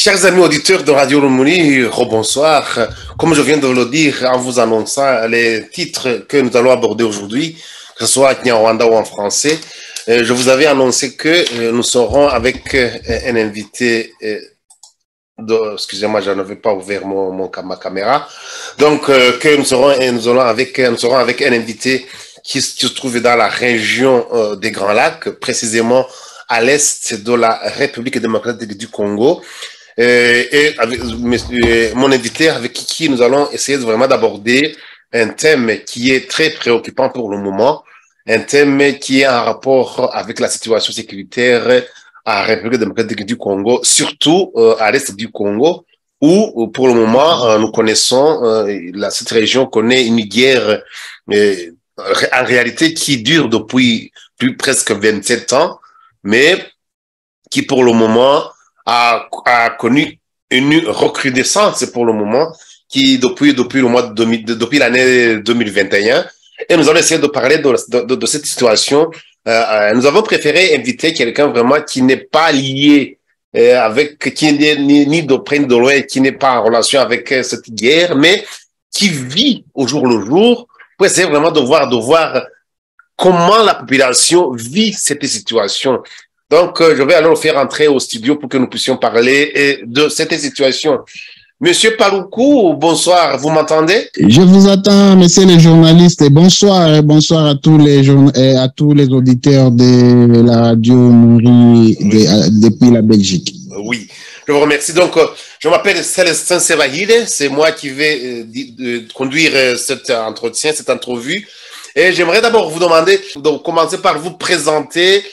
Chers amis auditeurs de Radio Lomoni, rebonsoir. Comme je viens de le dire en vous annonçant les titres que nous allons aborder aujourd'hui, que ce soit en Kinyarwanda ou en français, je vous avais annoncé que nous serons avec un invité. Excusez-moi, je n'avais pas ouvert ma caméra. Donc, que nous serons avec un invité qui se trouve dans la région des Grands Lacs, précisément à l'est de la République démocratique du Congo. Et avec mon invité avec qui nous allons essayer vraiment d'aborder un thème qui est très préoccupant pour le moment, un thème qui est en rapport avec la situation sécuritaire à la République démocratique du Congo, surtout à l'est du Congo, où pour le moment nous connaissons, cette région connaît une guerre en réalité qui dure depuis presque 27 ans, mais qui pour le moment a connu une recrudescence pour le moment, qui depuis l'année 2021. Et nous allons essayer de parler de cette situation. Nous avons préféré inviter quelqu'un vraiment qui n'est pas lié qui n'est ni de près ni de loin, qui n'est pas en relation avec cette guerre, mais qui vit au jour le jour pour essayer vraiment de voir comment la population vit cette situation. Donc, je vais alors le faire entrer au studio pour que nous puissions parler de cette situation. Monsieur Paloukou, bonsoir, vous m'entendez? Je vous attends, messieurs les journalistes, et bonsoir à tous les auditeurs de la radio Mouri depuis la Belgique. Oui, je vous remercie. Donc, je m'appelle Célestin Sevahide, c'est moi qui vais conduire cet entretien, cette entrevue. Et j'aimerais d'abord vous demander de commencer par vous présenter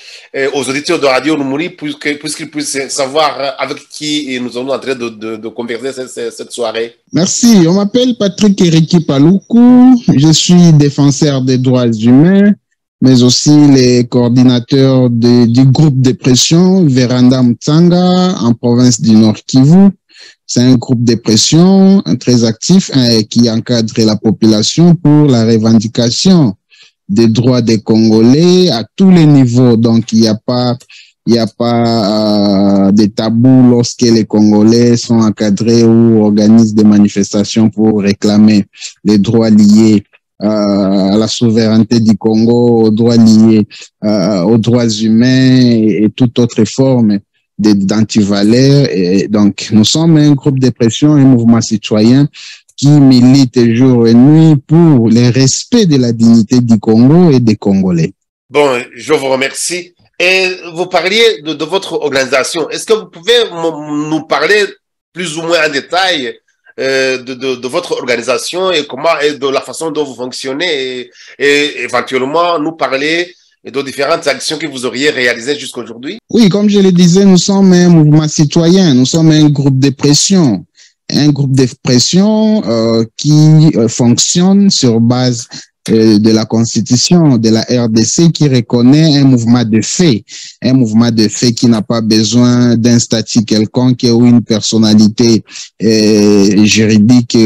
aux auditeurs de Radio Lomoni puisqu'ils puissent savoir avec qui nous sommes en train de converser cette soirée. Merci. On m'appelle Patrick Eriki Paloukou. Je suis défenseur des droits humains, mais aussi le coordinateur du groupe de pression Véranda Mtsanga en province du Nord Kivu. C'est un groupe de pression très actif qui encadre la population pour la revendication des droits des Congolais à tous les niveaux. Donc, il n'y a pas de tabou lorsque les Congolais sont encadrés ou organisent des manifestations pour réclamer les droits liés à la souveraineté du Congo, aux droits liés aux droits humains et toute autre forme d'antivaleurs. Et donc, nous sommes un groupe de pression, un mouvement citoyen qui milite jour et nuit pour le respect de la dignité du Congo et des Congolais. Bon, je vous remercie. Et vous parliez de votre organisation. Est-ce que vous pouvez nous parler plus ou moins en détail de votre organisation et de la façon dont vous fonctionnez et éventuellement nous parler de différentes actions que vous auriez réalisées jusqu'aujourd'hui? Oui, comme je le disais, nous sommes un mouvement citoyen, nous sommes un groupe de pression. Un groupe de pression qui fonctionne sur base de la Constitution de la RDC qui reconnaît un mouvement de fait qui n'a pas besoin d'un statut quelconque ou une personnalité juridique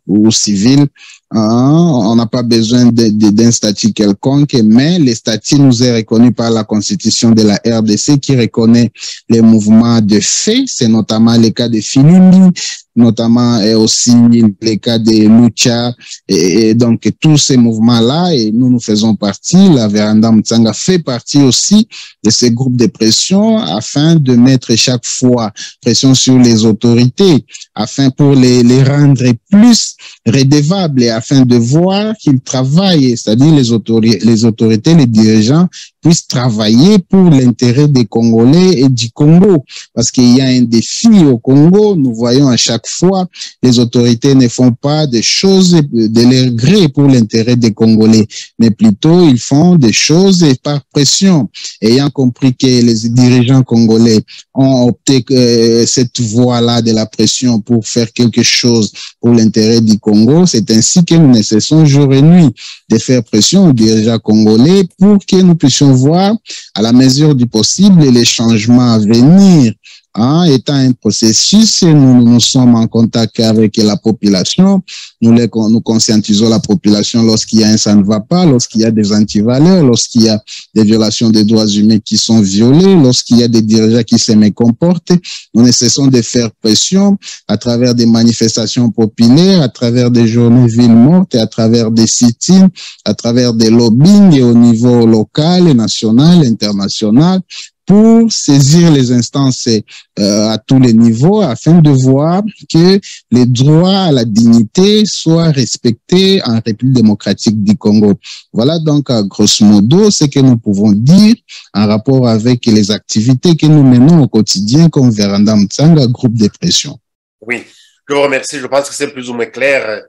ou civile. On n'a pas besoin d'un statut quelconque, mais le statut nous est reconnu par la Constitution de la RDC qui reconnaît les mouvements de fait. C'est notamment le cas de Filimi, notamment aussi le cas de Lucha, et donc tous ces mouvements-là, et nous faisons partie, la Véranda Mtsanga fait partie aussi de ces groupes de pression afin de mettre chaque fois pression sur les autorités, afin pour les rendre plus redevables et afin de voir qu'ils travaillent, c'est-à-dire les autorités, les dirigeants puissent travailler pour l'intérêt des Congolais et du Congo. Parce qu'il y a un défi au Congo, nous voyons à chaque fois, les autorités ne font pas des choses de leur gré pour l'intérêt des Congolais, mais plutôt ils font des choses par pression. Ayant compris que les dirigeants congolais ont opté cette voie-là de la pression pour faire quelque chose pour l'intérêt du Congo, c'est ainsi que nous ne cessons jour et nuit de faire pression aux dirigeants congolais pour que nous puissions voir à la mesure du possible les changements à venir étant un processus, nous sommes en contact avec la population, nous conscientisons la population lorsqu'il y a un ça ne va pas, lorsqu'il y a des antivaleurs, lorsqu'il y a des violations des droits humains qui sont violées, lorsqu'il y a des dirigeants qui se mécomportent. Nous ne cessons de faire pression à travers des manifestations populaires, à travers des journées villes mortes et à travers des sit-ins, à travers des lobbying et au niveau local, national, international, pour saisir les instances à tous les niveaux afin de voir que les droits à la dignité soient respectés en République démocratique du Congo. Voilà donc grosso modo ce que nous pouvons dire en rapport avec les activités que nous menons au quotidien comme Véranda Mutsanga, groupe de pression. Oui. Je vous remercie. Je pense que c'est plus ou moins clair.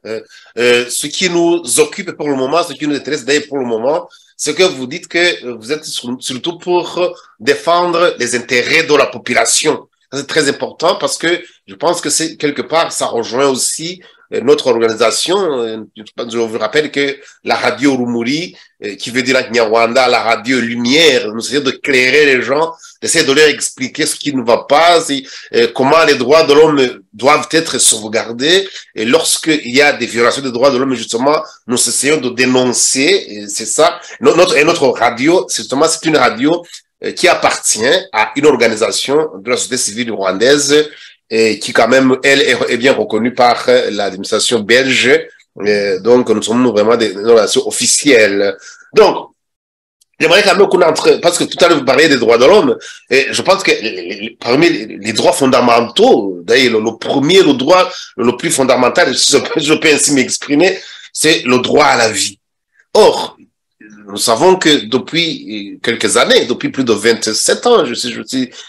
Ce qui nous occupe pour le moment, ce qui nous intéresse d'ailleurs pour le moment, c'est que vous dites que vous êtes surtout pour défendre les intérêts de la population. C'est très important parce que je pense que c'est quelque part, ça rejoint aussi notre organisation. Je vous rappelle que la radio Rumuri, qui veut dire à Nyarwanda, la radio Lumière, nous essayons de clairer les gens, d'essayer de leur expliquer ce qui ne va pas, comment les droits de l'homme doivent être sauvegardés. Et lorsqu'il y a des violations des droits de l'homme, justement, nous essayons de dénoncer. C'est ça. Notre radio, justement, c'est une radio qui appartient à une organisation de la société civile rwandaise qui quand même, elle, est bien reconnue par l'administration belge. Donc, nous sommes vraiment des organisations officielles. Donc, j'aimerais quand même qu'on entre, parce que tout à l'heure, vous parliez des droits de l'homme, et je pense que parmi les droits fondamentaux, d'ailleurs, le premier, le droit le plus fondamental, je peux ainsi m'exprimer, c'est le droit à la vie. Or, nous savons que depuis quelques années, depuis plus de 27 ans, je sais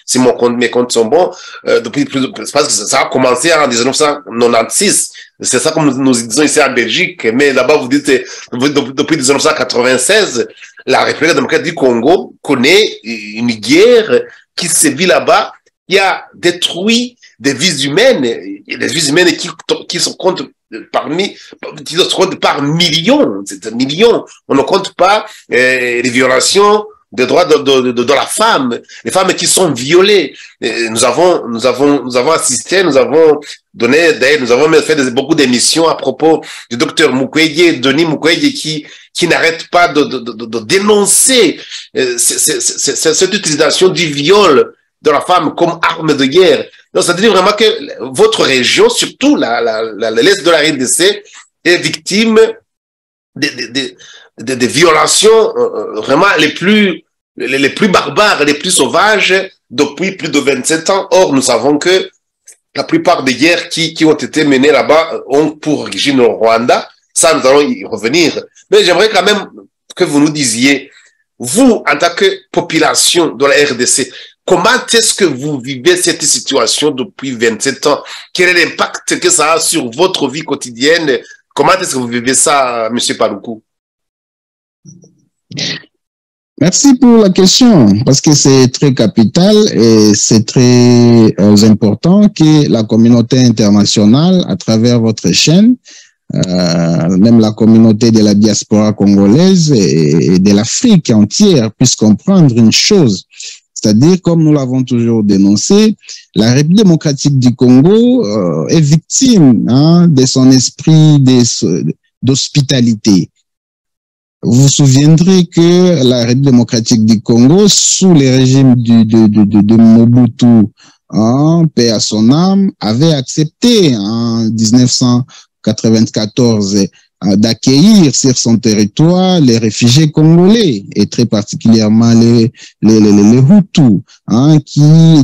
si mes comptes sont bons, depuis parce que ça a commencé en 1996. C'est ça comme nous disons ici en Belgique, mais là-bas vous dites depuis 1996, la République démocratique du Congo connaît une guerre qui sévit là-bas, qui a détruit des vies humaines, et des vies humaines qui se comptent par millions, c'est millions. On ne compte pas les violations des droits de la femme, les femmes qui sont violées. Et nous avons assisté, nous avons donné, d'ailleurs, nous avons fait beaucoup d'émissions à propos du docteur Mukwege, Denis Mukwege, qui n'arrête pas de dénoncer cette utilisation du viol de la femme comme arme de guerre. Donc, ça veut dire vraiment que votre région, surtout l'Est de la RDC, est victime des violations vraiment les plus barbares, les plus sauvages depuis plus de 27 ans. Or, nous savons que la plupart des guerres qui ont été menées là-bas ont pour origine le Rwanda. Ça, nous allons y revenir. Mais j'aimerais quand même que vous nous disiez, vous, en tant que population de la RDC, comment est-ce que vous vivez cette situation depuis 27 ans? Quel est l'impact que ça a sur votre vie quotidienne? Comment est-ce que vous vivez ça, M. Paluku? Merci pour la question, parce que c'est très capital et c'est très important que la communauté internationale, à travers votre chaîne, même la communauté de la diaspora congolaise et de l'Afrique entière puisse comprendre une chose. C'est-à-dire, comme nous l'avons toujours dénoncé, la République démocratique du Congo est victime de son esprit d'hospitalité. Vous vous souviendrez que la République démocratique du Congo, sous les régimes de Mobutu, paix à son âme, avait accepté en 1994 d'accueillir sur son territoire les réfugiés congolais et très particulièrement les Hutus, qui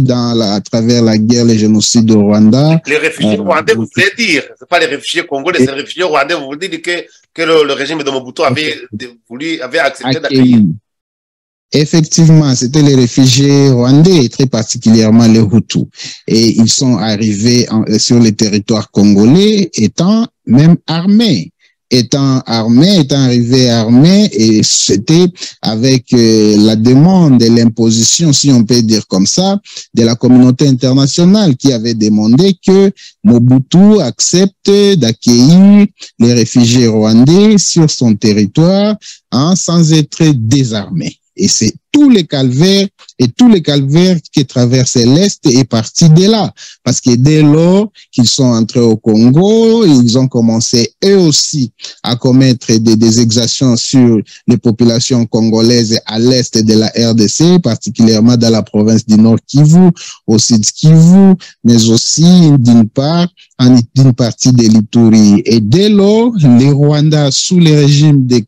à travers la guerre, le génocide au Rwanda. Les réfugiés rwandais, vous voulez dire, c'est pas les réfugiés congolais, c'est les réfugiés rwandais, vous voulez dire que le régime de Mobutu avait accepté d'accueillir. Effectivement, c'était les réfugiés rwandais et très particulièrement les Hutus. Et ils sont arrivés sur le territoire congolais étant même armés. Étant arrivés armés, et c'était avec la demande et l'imposition, si on peut dire comme ça, de la communauté internationale qui avait demandé que Mobutu accepte d'accueillir les réfugiés rwandais sur son territoire sans être désarmés. Et c'est tous les calvaires qui traversaient l'Est est parti de là. Parce que dès lors qu'ils sont entrés au Congo, ils ont commencé eux aussi à commettre des exactions sur les populations congolaises à l'Est de la RDC, particulièrement dans la province du Nord Kivu, au Sud Kivu, mais aussi d'une partie de l'Ituri. Et dès lors, les Rwandais, sous le régime de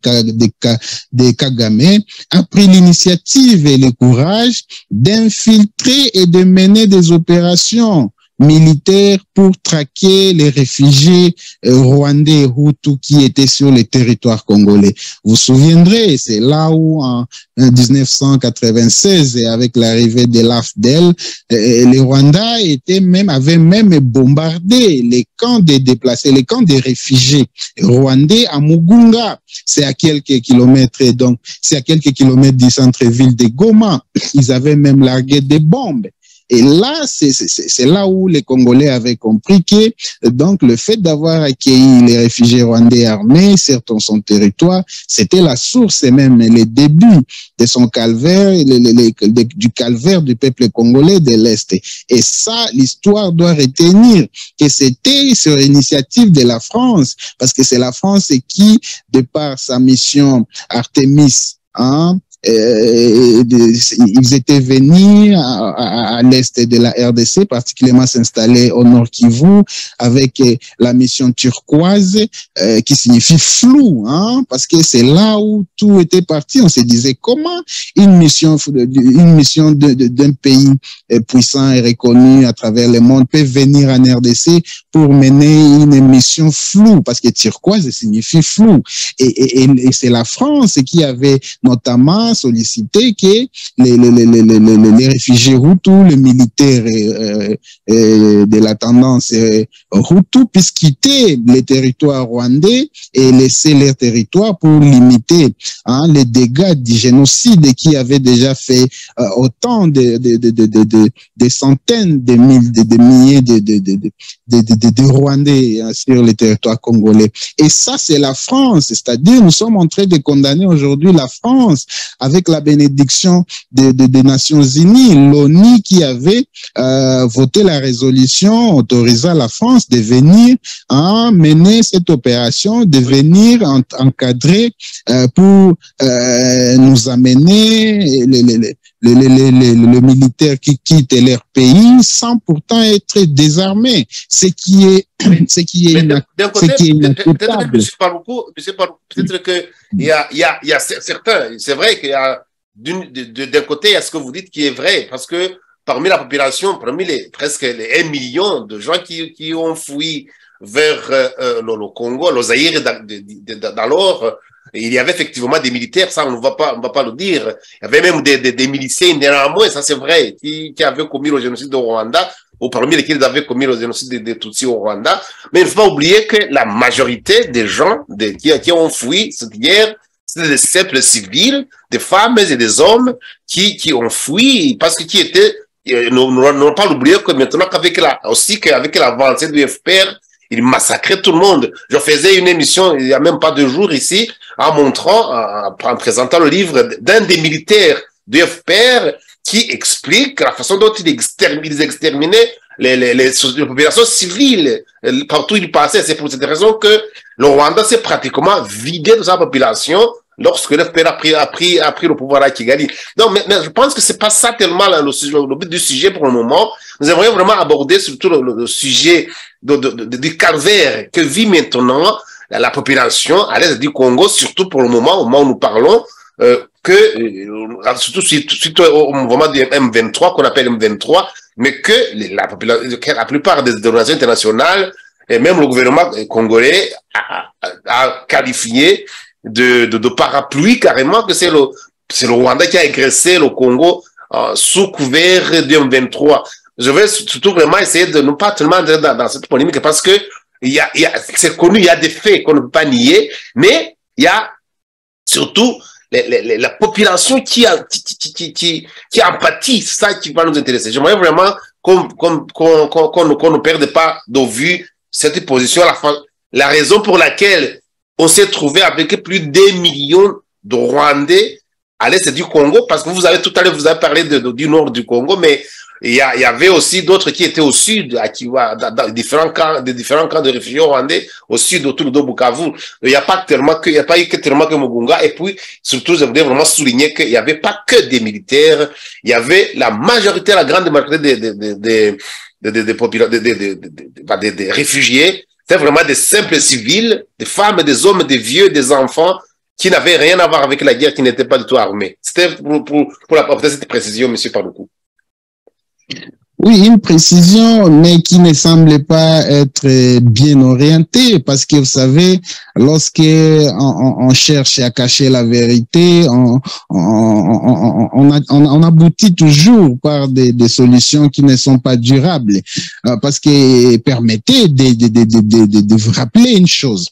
Kagame, a pris l'initiative et le courage d'infiltrer et de mener des opérations militaires pour traquer les réfugiés rwandais et hutus qui étaient sur le territoire congolais. Vous vous souviendrez, c'est là où en 1996, avec l'arrivée de l'AFDEL, les Rwandais avaient même bombardé les camps des déplacés, les camps des réfugiés rwandais à Mugunga. C'est à quelques kilomètres, donc c'est à quelques kilomètres du centre-ville de Goma. Ils avaient même largué des bombes. Et là, c'est là où les Congolais avaient compris que donc le fait d'avoir accueilli les réfugiés rwandais armés sur son territoire, c'était la source et même les débuts de son calvaire, du calvaire du peuple congolais de l'Est. Et ça, l'histoire doit retenir que c'était sur l'initiative de la France, parce que c'est la France qui, de par sa mission Artemis, ils étaient venus à l'est de la RDC, particulièrement s'installer au Nord Kivu avec la mission turquoise qui signifie flou, parce que c'est là où tout était parti. On se disait comment une mission d'un pays puissant et reconnu à travers le monde peut venir en RDC pour mener une mission floue, parce que turquoise signifie flou. Et c'est la France qui avait notamment sollicité que les réfugiés hutus, les militaires de la tendance hutu puissent quitter les territoires rwandais et laisser leur territoire pour limiter les dégâts du génocide qui avait déjà fait autant de centaines de milliers de Rwandais sur le territoire congolais. Et ça, c'est la France, c'est-à-dire nous sommes en train de condamner aujourd'hui la France avec la bénédiction des Nations Unies, l'ONU qui avait voté la résolution autorisant la France de venir mener cette opération, de venir encadrer pour nous amener les militaires qui quittent leur pays sans pourtant être désarmés, ce qui est inacceptable. Peut-être qu'il y a certains, c'est vrai qu'il y a d'un côté, il y a ce que vous dites qui est vrai, parce que parmi la population, parmi presque les 1 million de gens qui ont fui vers le Congo, le Zaïre d'alors, il y avait effectivement des militaires, ça on ne va pas le dire. Il y avait même des miliciens néanmoins, ça c'est vrai, qui avaient commis le génocide au Rwanda, ou parmi lesquels ils avaient commis le génocide des Tutsis au Rwanda. Mais il ne faut pas oublier que la majorité des gens qui ont fui cette guerre, c'était des simples civils, des femmes et des hommes qui ont fui parce que qui étaient, ne pas l'oublier que maintenant qu'avec l'avancée du FPR, il massacrait tout le monde. Je faisais une émission il n'y a même pas 2 jours ici en montrant, en présentant le livre d'un des militaires du FPR qui explique la façon dont ils exterminaient les populations civiles partout où ils passaient. C'est pour cette raison que le Rwanda s'est pratiquement vidé de sa population lorsque le FPR a pris le pouvoir à Kigali. Donc, mais je pense que c'est pas ça tellement le but du sujet pour le moment. Nous aimerions vraiment aborder surtout le sujet du calvaire que vit maintenant la population à l'est du Congo, surtout pour le moment, au moment où nous parlons, surtout au mouvement du M23, qu'on appelle M23, mais que la plupart des organisations internationales, et même le gouvernement congolais, a qualifié de parapluie carrément que c'est le Rwanda qui a agressé le Congo sous couvert du M23. Je vais surtout vraiment essayer de ne pas tellement entrer dans cette polémique parce que c'est connu, il y a des faits qu'on ne peut pas nier, mais il y a surtout la population qui empathie, c'est ça qui va nous intéresser. J'aimerais vraiment qu'on ne perde pas de vue cette position. La raison pour laquelle on s'est trouvé avec plus d'1 million de Rwandais à l'est du Congo, parce que vous avez tout à l'heure, vous avez parlé du nord du Congo, mais il y avait aussi d'autres qui étaient au sud, dans différents camps de réfugiés rwandais, au sud, autour de Bukavu. Il n'y a pas eu que tellement que Mugunga. Et puis, surtout, je voudrais vraiment souligner qu'il n'y avait pas que des militaires. Il y avait la majorité, la grande majorité des réfugiés. C'était vraiment des simples civils, des femmes, des hommes, des vieux, des enfants, qui n'avaient rien à voir avec la guerre, qui n'étaient pas du tout armés. C'était pour apporter cette précision, monsieur Paluku. Oui, une précision, mais qui ne semble pas être bien orientée, parce que vous savez, lorsque on cherche à cacher la vérité, on aboutit toujours par des solutions qui ne sont pas durables. Parce que permettez de vous rappeler une chose.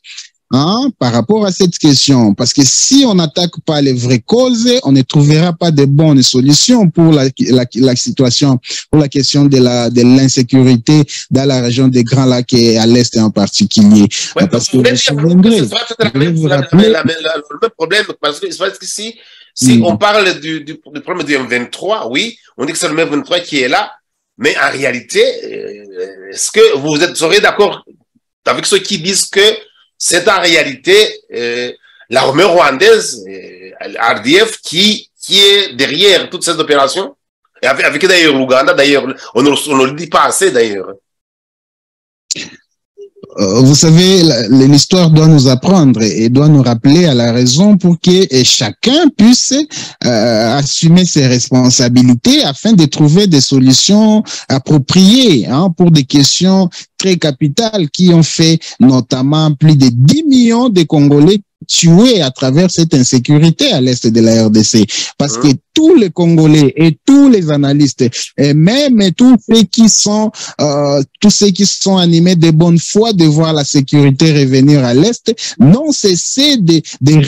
Par rapport à cette question, parce que si on n'attaque pas les vraies causes, on ne trouvera pas de bonnes solutions pour la situation, pour la question de l'insécurité dans la région des Grands Lacs et à l'Est en particulier. Ouais, parce que le même problème, parce que si on parle du problème du M23, oui, on dit que c'est le M23 qui est là, mais en réalité, est-ce que vous serez d'accord avec ceux qui disent que c'est en réalité l'armée rwandaise, RDF, qui est derrière toutes ces opérations, et avec d'ailleurs l'Ouganda, d'ailleurs, on ne le dit pas assez d'ailleurs. Vous savez, l'histoire doit nous apprendre et doit nous rappeler à la raison pour que chacun puisse assumer ses responsabilités afin de trouver des solutions appropriées pour des questions très capitales qui ont fait notamment plus de 10 millions de Congolais tués à travers cette insécurité à l'est de la RDC. Parce que tous les Congolais et tous les analystes, et même tous ceux qui sont animés de bonne foi de voir la sécurité revenir à l'est, n'ont cessé de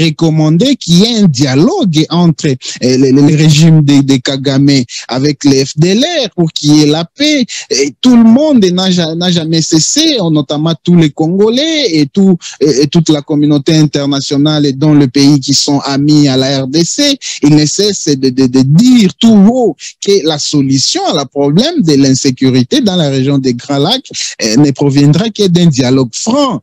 recommander qu'il y ait un dialogue entre les régimes de Kagame avec les FDLR pour qu'il y ait la paix. Et tout le monde n'a jamais cessé, notamment tous les Congolais et toute la communauté internationale et dont le pays qui sont amis à la RDC, ils ne cessent de dire tout haut que la solution à la problème de l'insécurité dans la région des Grands Lacs ne proviendra que d'un dialogue franc,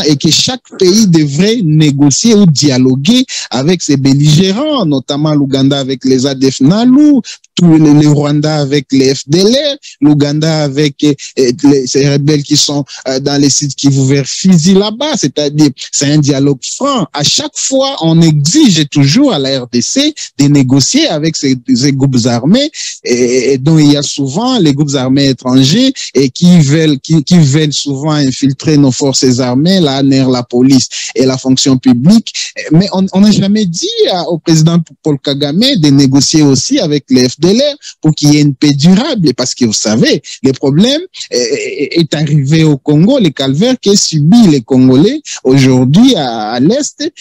et que chaque pays devrait négocier ou dialoguer avec ses belligérants, notamment l'Ouganda avec les ADF NALU, le Rwanda avec les FDLR, l'Ouganda avec ces rebelles qui sont dans les sites qui vous vers Fizi là-bas, c'est-à-dire c'est un dialogue franc. À chaque fois, on exige toujours à la RDC de négocier avec ces groupes armés et dont il y a souvent les groupes armés étrangers et qui veulent souvent infiltrer nos forces armées, la NER, la police et la fonction publique. Mais on n'a jamais dit au président Paul Kagame de négocier aussi avec les FDLR pour qu'il y ait une paix durable. Parce que vous savez, le problème est arrivé au Congo, le calvaire que subit les Congolais aujourd'hui à l'Est.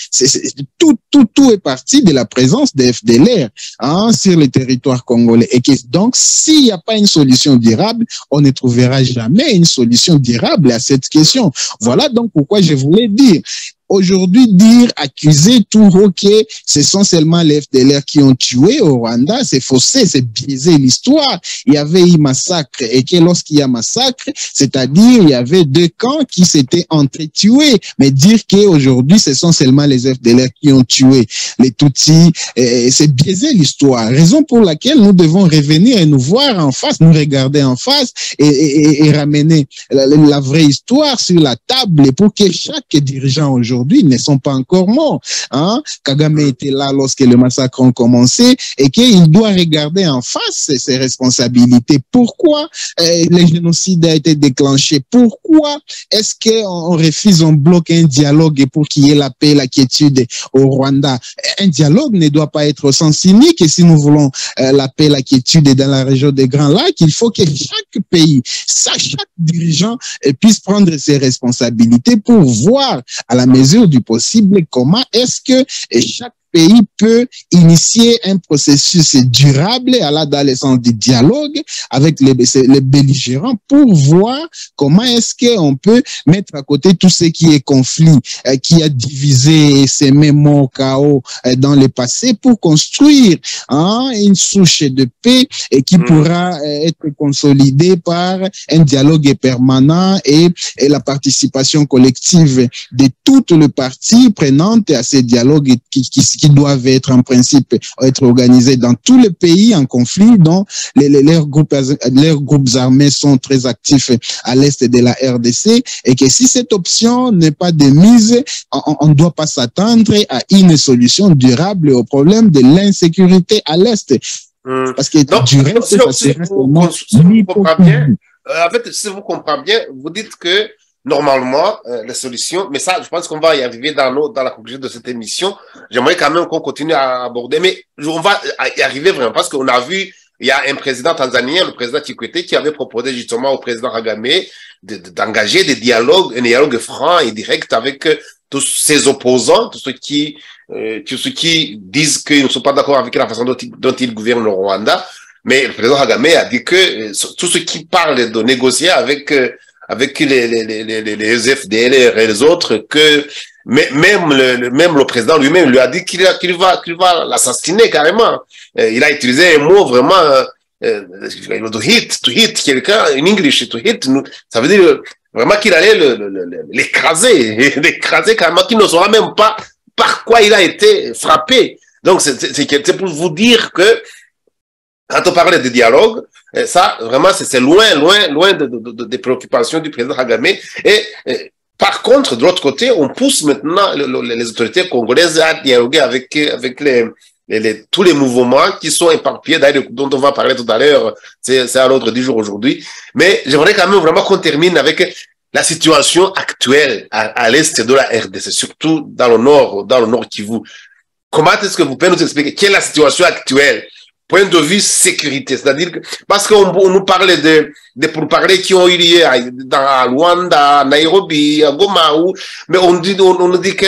Tout est parti de la présence des FDLR sur le territoire congolais. Et que, donc, s'il n'y a pas une solution durable, on ne trouvera jamais une solution durable à cette question. Voilà donc pourquoi je voulais dire. Aujourd'hui, accuser tout haut que ce sont seulement les FDLR qui ont tué au Rwanda, c'est faussé, c'est biaisé l'histoire. Il y avait eu massacre et que lorsqu'il y a massacre, c'est-à-dire il y avait deux camps qui s'étaient entretués. Mais dire qu'aujourd'hui, ce sont seulement les FDLR qui ont tué les Tutsis, c'est biaisé l'histoire. Raison pour laquelle nous devons revenir et nous voir en face, nous regarder en face et ramener la vraie histoire sur la table pour que chaque dirigeant aujourd'hui ne sont pas encore morts. Kagame était là lorsque le massacre a commencé et qu'il doit regarder en face ses responsabilités. Pourquoi le génocide a été déclenché? Pourquoi est-ce qu'on refuse, on bloque un dialogue pour qu'il y ait la paix, la quiétude au Rwanda? Un dialogue ne doit pas être au sens cynique et si nous voulons la paix, la quiétude dans la région des Grands Lacs, il faut que chaque pays, chaque dirigeant puisse prendre ses responsabilités pour voir à la mesure du possible comment est-ce que chaque pays peut initier un processus durable dans le sens du dialogue avec les belligérants pour voir comment est-ce qu'on peut mettre à côté tout ce qui est conflit, qui a divisé et semé mort, chaos dans le passé pour construire une souche de paix et qui pourra être consolidée par un dialogue permanent et la participation collective de toutes les parties prenantes à ces dialogues qui doivent être en principe être organisés dans tous les pays en conflit dont leurs groupes armés sont très actifs à l'est de la RDC et que si cette option n'est pas de mise, on ne doit pas s'attendre à une solution durable au problème de l'insécurité à l'est. Parce que donc, du reste, si vous comprenez bien, en fait, si vous comprenez bien, vous dites que normalement, la solution, mais ça, je pense qu'on va y arriver dans la conclusion de cette émission. J'aimerais quand même qu'on continue à aborder, mais on va y arriver vraiment parce qu'on a vu, il y a un président tanzanien, le président Kikwete, qui avait proposé justement au président Kagame d'engager un dialogue franc et direct avec tous ses opposants, tous ceux qui disent qu'ils ne sont pas d'accord avec la façon dont il gouverne le Rwanda. Mais le président Kagame a dit que tous ceux qui parlent de négocier avec les FDLR et les autres, que même le président lui-même lui a dit qu'il va l'assassiner carrément. Il a utilisé un mot vraiment to hit quelqu'un en English, to hit, ça veut dire vraiment qu'il allait l'écraser carrément, qu'il ne saura même pas par quoi il a été frappé. Donc c'est pour vous dire que quand on parlait de dialogue, ça, vraiment, c'est loin des préoccupations du président Kagame. Et par contre, de l'autre côté, on pousse maintenant les autorités congolaises à dialoguer avec tous les mouvements qui sont éparpillés, d'ailleurs, dont on va parler tout à l'heure. C'est à l'ordre du jour aujourd'hui. Mais j'aimerais quand même vraiment qu'on termine avec la situation actuelle à l'est de la RDC, surtout dans le nord Kivu. Comment est-ce que vous pouvez nous expliquer quelle est la situation actuelle? Point de vue sécurité, c'est-à-dire que, parce qu'on nous parlait de pourparlers qui ont eu lieu à Luanda, à Nairobi, à Goma, mais on nous dit que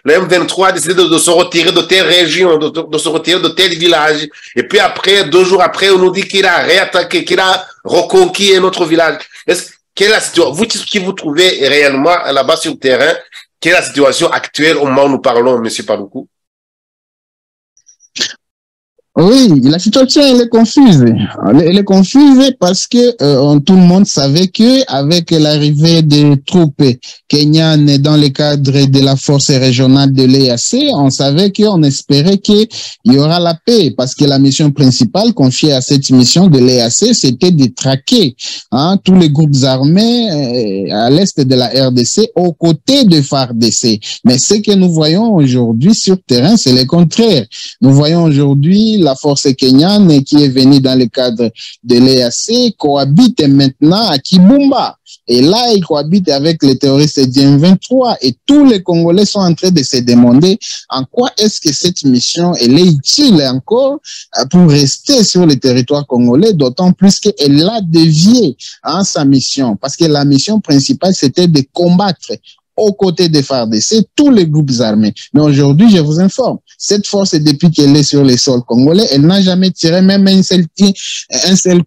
le M23 a décidé de se retirer de telle région, de se retirer de tel village, et puis après, 2 jours après, on nous dit qu'il a réattaqué, qu'il a reconquis un autre village. Quelle est la situation? Vous qui vous trouvez réellement là-bas sur le terrain, quelle est la situation actuelle au moment où nous parlons, Monsieur Paluku? Oui, la situation elle est confuse. Elle est confuse parce que tout le monde savait que avec l'arrivée des troupes kenyanes dans le cadre de la force régionale de l'EAC, on savait qu'on espérait qu'il y aura la paix parce que la mission principale confiée à cette mission de l'EAC, c'était de traquer tous les groupes armés à l'est de la RDC aux côtés de FARDC. Mais ce que nous voyons aujourd'hui sur terrain, c'est le contraire. Nous voyons aujourd'hui la force kenyane qui est venue dans le cadre de l'EAC cohabite maintenant à Kibumba. Et là, il cohabite avec les terroristes du M23 et tous les Congolais sont en train de se demander en quoi est-ce que cette mission elle est utile encore pour rester sur le territoire congolais, d'autant plus qu'elle a dévié sa mission. Parce que la mission principale, c'était de combattre aux côtés des FARDC, tous les groupes armés. Mais aujourd'hui, je vous informe, cette force, depuis qu'elle est sur les sols congolais, elle n'a jamais tiré même un seul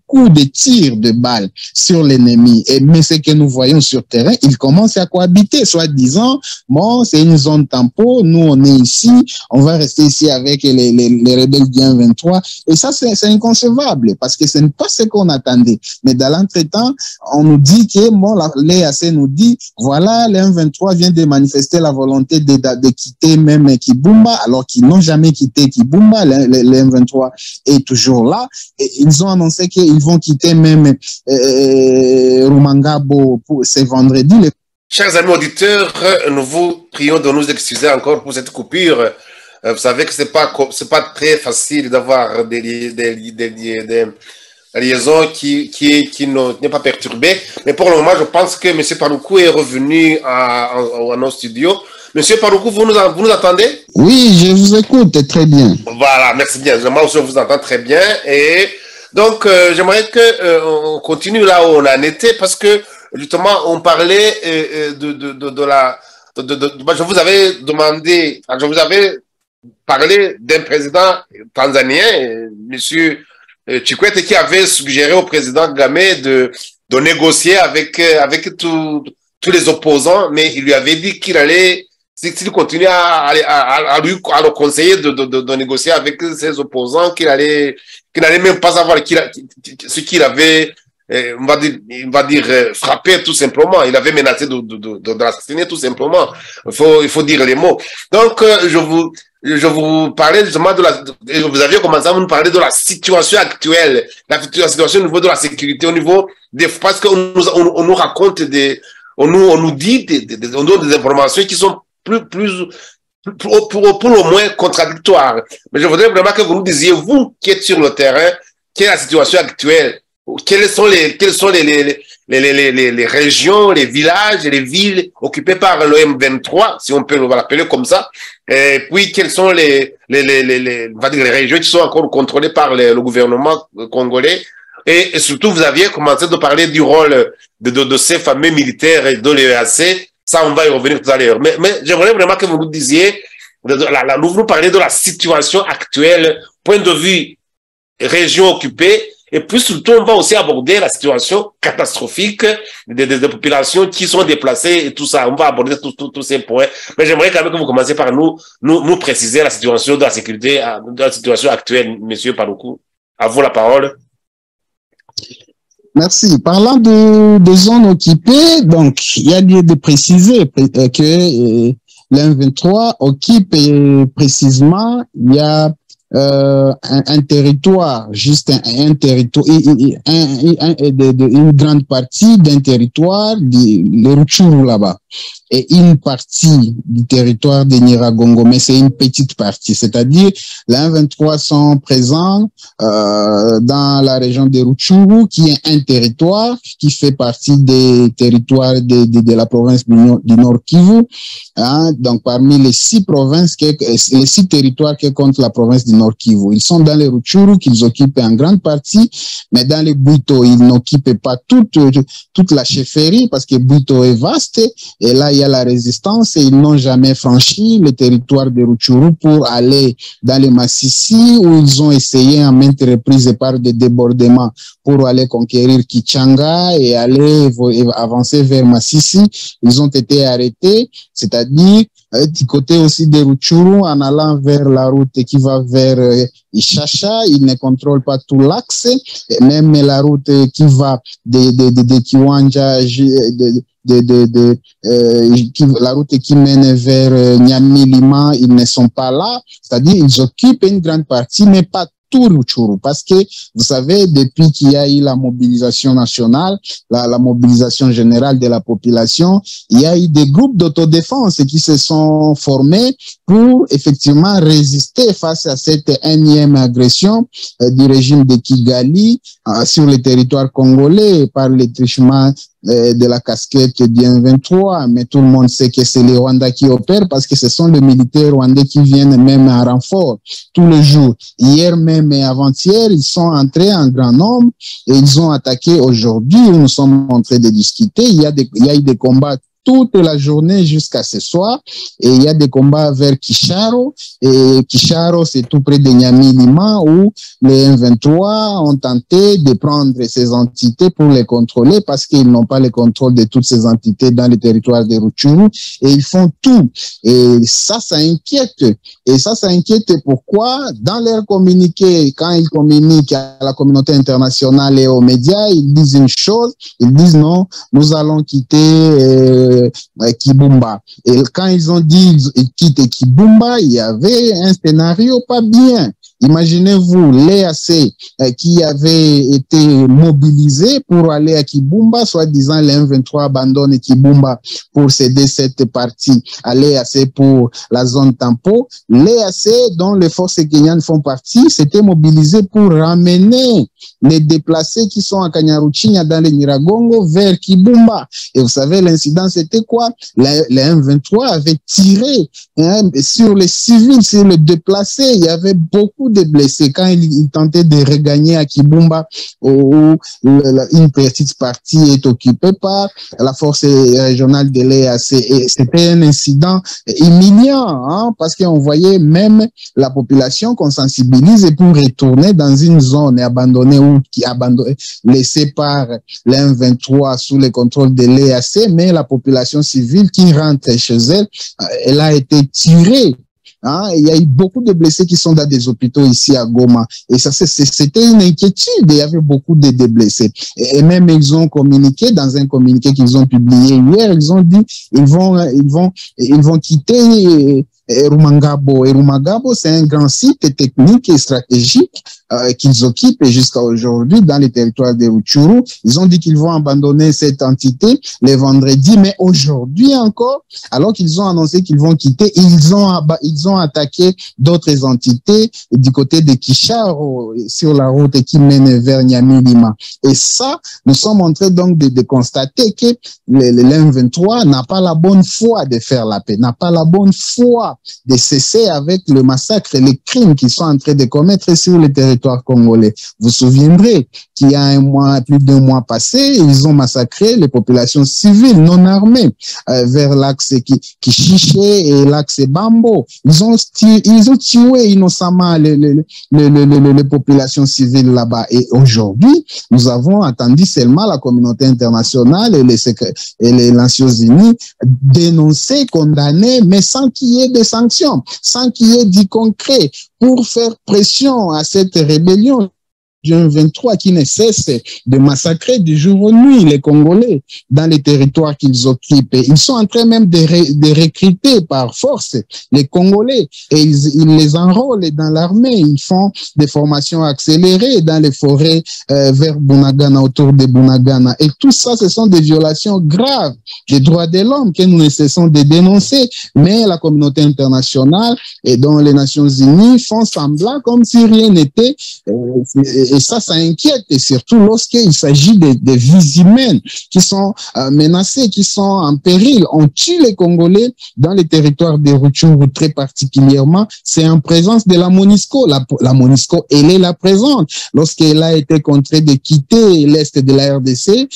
coup de tir de balle sur l'ennemi. Mais ce que nous voyons sur terrain, ils commencent à cohabiter, soi-disant, bon, c'est une zone tampon, nous on est ici, on va rester ici avec les rebelles du M23. Et ça, c'est inconcevable, parce que ce n'est pas ce qu'on attendait. Mais dans l'entretemps, on nous dit que, bon, l'EAC nous dit, voilà, le M23 vient de manifester la volonté de quitter même Kibumba, alors qu'ils n'ont jamais quitté Kibumba. Le M23 est toujours là. Et ils ont annoncé qu'ils vont quitter même Rumangabo pour ce vendredi. Chers amis auditeurs, nous vous prions de nous excuser encore pour cette coupure. Vous savez que c'est pas très facile d'avoir des liaison qui n'est pas perturbée. Mais pour le moment, je pense que M. Paluku est revenu à nos studios. M. Paluku, vous nous entendez? Oui, je vous écoute très bien. Voilà, merci bien. Moi aussi, je vous entends très bien. Et donc, j'aimerais qu'on continue là où on en était parce que, justement, on parlait je vous avais demandé, je vous avais parler d'un président tanzanien, monsieur Chikwete, qui avait suggéré au président Kagame de négocier avec tous les opposants, mais il lui avait dit qu'il allait, s'il continuait à le conseiller de négocier avec ses opposants, qu'il n'allait même pas savoir ce qu'il avait, on va dire frappé tout simplement. Il avait menacé de l'assassiner tout simplement. Il faut dire les mots. Donc, je vous parlais justement vous aviez commencé à nous parler de la situation actuelle, la situation au niveau de la sécurité, au niveau parce qu'on nous raconte on nous dit on donne des informations qui sont pour le moins contradictoires. Mais je voudrais vraiment que vous nous disiez, vous qui êtes sur le terrain, quelle est la situation actuelle? Quelles sont les régions, les villages et les villes occupées par le M23, si on peut l'appeler comme ça, et puis quelles sont les régions qui sont encore contrôlées par le gouvernement congolais, et surtout vous aviez commencé de parler du rôle de ces fameux militaires et de l'EAC, ça on va y revenir tout à l'heure, mais j'aimerais vraiment que vous nous disiez, vous parlez de la situation actuelle, point de vue région occupée. Et puis surtout, on va aussi aborder la situation catastrophique des populations qui sont déplacées et tout ça. On va aborder tous ces points. Mais j'aimerais quand même que vous commenciez par nous préciser la situation de la sécurité, de la situation actuelle, monsieur Paluku. À vous la parole. Merci. Parlant de zones occupées, donc, il y a lieu de préciser que l'M23 occupe précisément, il y a un territoire, juste un territoire, une grande partie d'un territoire, le Rutshuru là-bas, et une partie du territoire de Nyiragongo, mais c'est une petite partie, c'est-à-dire les 23 sont présents dans la région de Rutshuru, qui est un territoire qui fait partie des territoires de la province du Nord Kivu, hein, donc parmi les 6 provinces, les 6 territoires que compte la province du Nord Kivu. Ils sont dans les Rutshuru qu'ils occupent en grande partie, mais dans les Bwito, ils n'occupent pas toute la chefferie parce que Bwito est vaste et là il y a la résistance et ils n'ont jamais franchi le territoire de Rutshuru pour aller dans les Massissi où ils ont essayé à maintes reprises par des débordements pour aller conquérir Kichanga et aller avancer vers Massissi. Ils ont été arrêtés, c'est-à-dire du côté aussi de Rutshuru, en allant vers la route qui va vers Ishasha, ils ne contrôlent pas tout l'axe, même la route qui va de Kiwanja, la route qui mène vers Nyamilima, ils ne sont pas là, c'est-à-dire ils occupent une grande partie, mais pas tout Rutshuru, parce que vous savez, depuis qu'il y a eu la mobilisation nationale, la mobilisation générale de la population, il y a eu des groupes d'autodéfense qui se sont formés pour effectivement résister face à cette énième agression du régime de Kigali sur le territoire congolais par les truchements de la casquette du M23, mais tout le monde sait que c'est les Rwandais qui opèrent parce que ce sont les militaires rwandais qui viennent même en renfort tous les jours. Hier même et avant-hier, ils sont entrés en grand nombre et ils ont attaqué aujourd'hui où nous sommes en train de discuter. Il y a eu des combats toute la journée jusqu'à ce soir et il y a des combats vers Kisharo et Kisharo c'est tout près de Nyamilima où les M23 ont tenté de prendre ces entités pour les contrôler parce qu'ils n'ont pas le contrôle de toutes ces entités dans le territoire de Rutshuru et ils font tout et ça inquiète et ça inquiète pourquoi dans leur communiqué quand ils communiquent à la communauté internationale et aux médias ils disent une chose, ils disent non, nous allons quitter Kibumba. Et quand ils ont dit ils quittent Kibumba, il y avait un scénario pas bien. Imaginez-vous l'EAC qui avait été mobilisé pour aller à Kibumba, soi-disant les M23 abandonnent Kibumba pour céder cette partie à l'EAC pour la zone Tampo. L'EAC, dont les forces kenyanes font partie, s'était mobilisé pour ramener les déplacés qui sont à Kanyaruchinya dans le Nyiragongo vers Kibumba. Et vous savez, l'incident c'était quoi? Les M23 avaient tiré sur les civils, sur les déplacés. Il y avait beaucoup beaucoup de blessés quand ils tentaient de regagner à Kibumba, où une petite partie est occupée par la force régionale de l'EAC. Et c'était un incident humiliant, hein, parce qu'on voyait même la population qu'on sensibilise pour retourner dans une zone abandonnée ou laissée par l'M23 sous le contrôle de l'EAC, mais la population civile qui rentre chez elle, elle a été tirée. Hein, il y a eu beaucoup de blessés qui sont dans des hôpitaux ici à Goma. Et ça, c'était une inquiétude. Il y avait beaucoup de blessés. Et même ils ont communiqué, dans un communiqué qu'ils ont publié hier, ils ont dit ils vont quitter Rumangabo. Et Rumangabo, c'est un grand site technique et stratégique qu'ils occupent jusqu'à aujourd'hui dans les territoires de Rutshuru. Ils ont dit qu'ils vont abandonner cette entité les vendredis, mais aujourd'hui encore, alors qu'ils ont annoncé qu'ils vont quitter, ils ont attaqué d'autres entités du côté de Kisharo, sur la route qui mène vers Nyamilima. Et ça, nous sommes en train donc de constater que l'M23 n'a pas la bonne foi de faire la paix, n'a pas la bonne foi de cesser avec le massacre et les crimes qu'ils sont en train de commettre sur le territoire congolais. Vous vous souviendrez qu'il y a plus d'un mois passé, ils ont massacré les populations civiles non armées vers l'axe Kichiché et l'axe Bambo. Ils ont tué innocemment les populations civiles là-bas. Et aujourd'hui, nous avons attendu seulement la communauté internationale et les Nations Unies dénoncer, condamner, mais sans qu'il y ait des sanctions, sans qu'il y ait du concret pour faire pression à cette rébellion du 23 qui ne cesse de massacrer du jour au nuit les Congolais dans les territoires qu'ils occupent. Et ils sont en train même de recruter par force les Congolais et ils les enrôlent dans l'armée. Ils font des formations accélérées dans les forêts vers Bunagana, autour de Bunagana. Et tout ça, ce sont des violations graves des droits de l'homme que nous ne cessons de dénoncer. Mais la communauté internationale et dont les Nations Unies font semblant comme si rien n'était. Et ça inquiète, et surtout lorsqu'il s'agit de vies humaines qui sont menacées, qui sont en péril. On tue les Congolais dans les territoires de Rutshuru très particulièrement. C'est en présence de la MONUSCO. La MONUSCO, elle est là présente. Lorsqu'elle a été contrainte de quitter l'Est de la RDC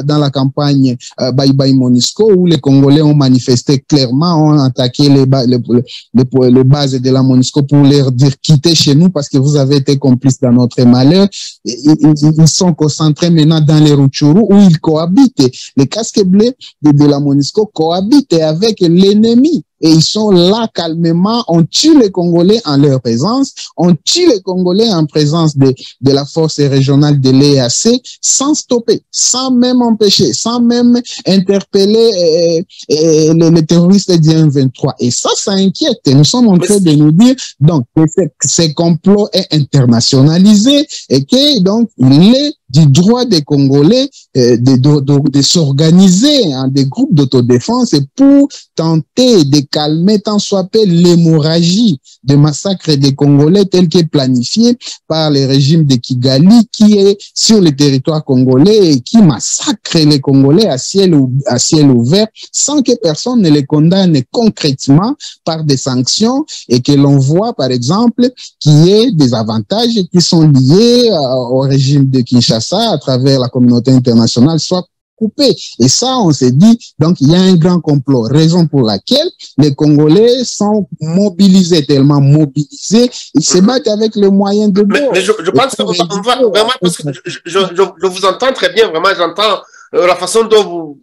dans la campagne Bye Bye MONUSCO, où les Congolais ont manifesté clairement, ont attaqué les bases de la MONUSCO pour leur dire quittez chez nous parce que vous avez été complices dans notre malheur. Ils sont concentrés maintenant dans les Rutshuru où ils cohabitent. Les casques bleus de la MONUSCO cohabitent avec l'ennemi. Et ils sont là calmement, on tue les Congolais en leur présence, on tue les Congolais en présence de la force régionale de l'EAC, sans stopper, sans même empêcher, sans même interpeller les terroristes du M23. Et ça inquiète. Et nous sommes en train de nous dire donc que ce complot est internationalisé et que donc il est du droit des Congolais de s'organiser en des groupes d'autodéfense pour tenter de calmer tant soit peu l'hémorragie de massacre des Congolais tel qu'est planifié par le régime de Kigali qui est sur le territoire congolais et qui massacre les Congolais à ciel ouvert sans que personne ne les condamne concrètement par des sanctions et que l'on voit par exemple qu'il y ait des avantages qui sont liés au régime de Kinshasa à travers la communauté internationale soit coupé. Et ça, on s'est dit, donc il y a un grand complot, raison pour laquelle les Congolais sont mobilisés, tellement mobilisés, ils se battent avec les moyens de bord. Mais je pense qu'on va vraiment, parce que je vous entends très bien, vraiment, j'entends la façon dont vous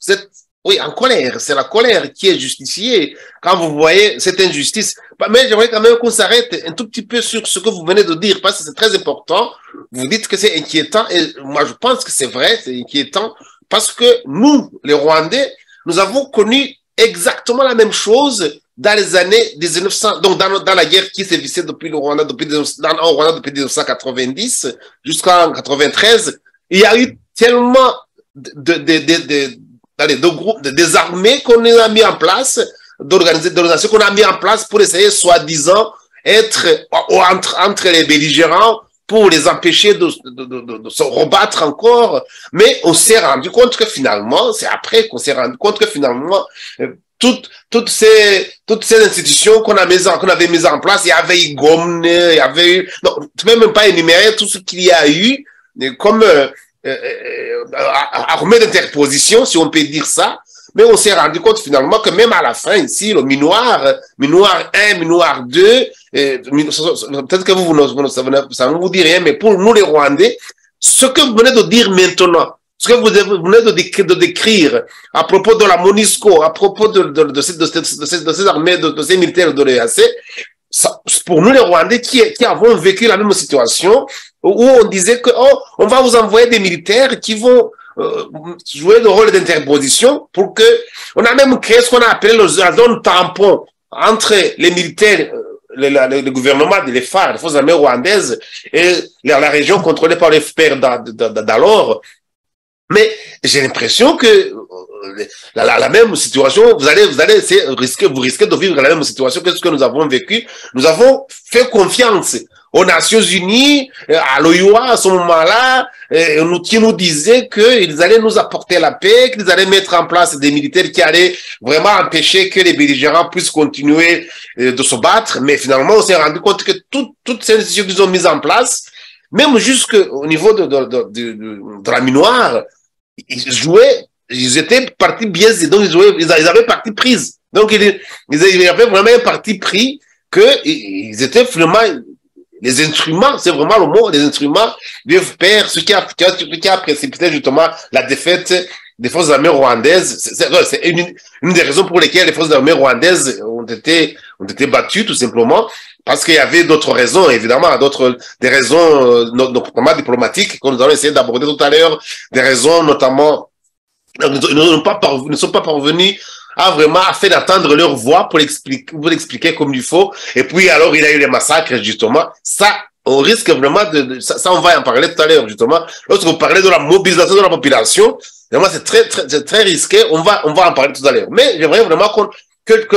êtes, oui, en colère. C'est la colère qui est justifiée quand vous voyez cette injustice. Mais j'aimerais quand même qu'on s'arrête un tout petit peu sur ce que vous venez de dire, parce que c'est très important. Vous dites que c'est inquiétant, et moi je pense que c'est vrai, c'est inquiétant, parce que nous, les Rwandais, nous avons connu exactement la même chose dans les années 1900, donc dans la guerre qui sévissait depuis le Rwanda, depuis 1990 jusqu'en 93. Il y a eu tellement de groupes, des armées qu'on a mis en place, d'organisations qu'on a mis en place pour essayer, soi-disant, être entre les belligérants pour les empêcher de se rebattre encore. Mais on s'est rendu compte que finalement, c'est après qu'on s'est rendu compte que finalement, toutes ces institutions qu'on avait mises en place, il y avait eu Gomne, il y avait eu, non, tu peux même pas énumérer tout ce qu'il y a eu, comme, armée d'interposition, si on peut dire ça. Mais on s'est rendu compte finalement que même à la fin ici, le Minoir 1, Minoir 2, peut-être que ça ne vous dit rien, mais pour nous les Rwandais, ce que vous venez de dire maintenant, ce que vous venez de décrire à propos de la MONUSCO, à propos de ces armées, de ces militaires de l'EAC, pour nous les Rwandais qui avons vécu la même situation, où on disait que on va vous envoyer des militaires qui vont jouer le rôle d'interposition pour que, on a même créé ce qu'on a appelé la zone tampon entre les militaires, le gouvernement, les FARC, les forces armées rwandaises, et la région contrôlée par les FPR d'alors. Mais j'ai l'impression que la même situation, vous risquez de vivre la même situation que ce que nous avons vécu. Nous avons fait confiance aux Nations Unies, à l'OIA à ce moment-là, qui nous disaient qu'ils allaient nous apporter la paix, qu'ils allaient mettre en place des militaires qui allaient vraiment empêcher que les belligérants puissent continuer de se battre. Mais finalement, on s'est rendu compte que toutes ces institutions qu'ils ont mises en place, même jusqu'au niveau de la Minoire, ils étaient partis biaisés, donc ils avaient parti prise. Donc ils avaient vraiment un parti pris qu'ils étaient finalement les instruments, c'est vraiment le mot, les instruments du FPR, ce qui a précipité justement la défaite des forces armées rwandaises. C'est une des raisons pour lesquelles les forces armées rwandaises ont été battues, tout simplement, parce qu'il y avait d'autres raisons, évidemment, des raisons notamment diplomatiques, que nous allons essayer d'aborder tout à l'heure, des raisons notamment, ils ne sont pas parvenus à vraiment faire entendre leur voix pour l'expliquer comme il faut. Et puis alors il y a eu les massacres, justement. Ça, on risque vraiment ça on va en parler tout à l'heure, justement. Lorsque vous parlez de la mobilisation de la population, vraiment c'est très risqué. On va en parler tout à l'heure. Mais j'aimerais vraiment que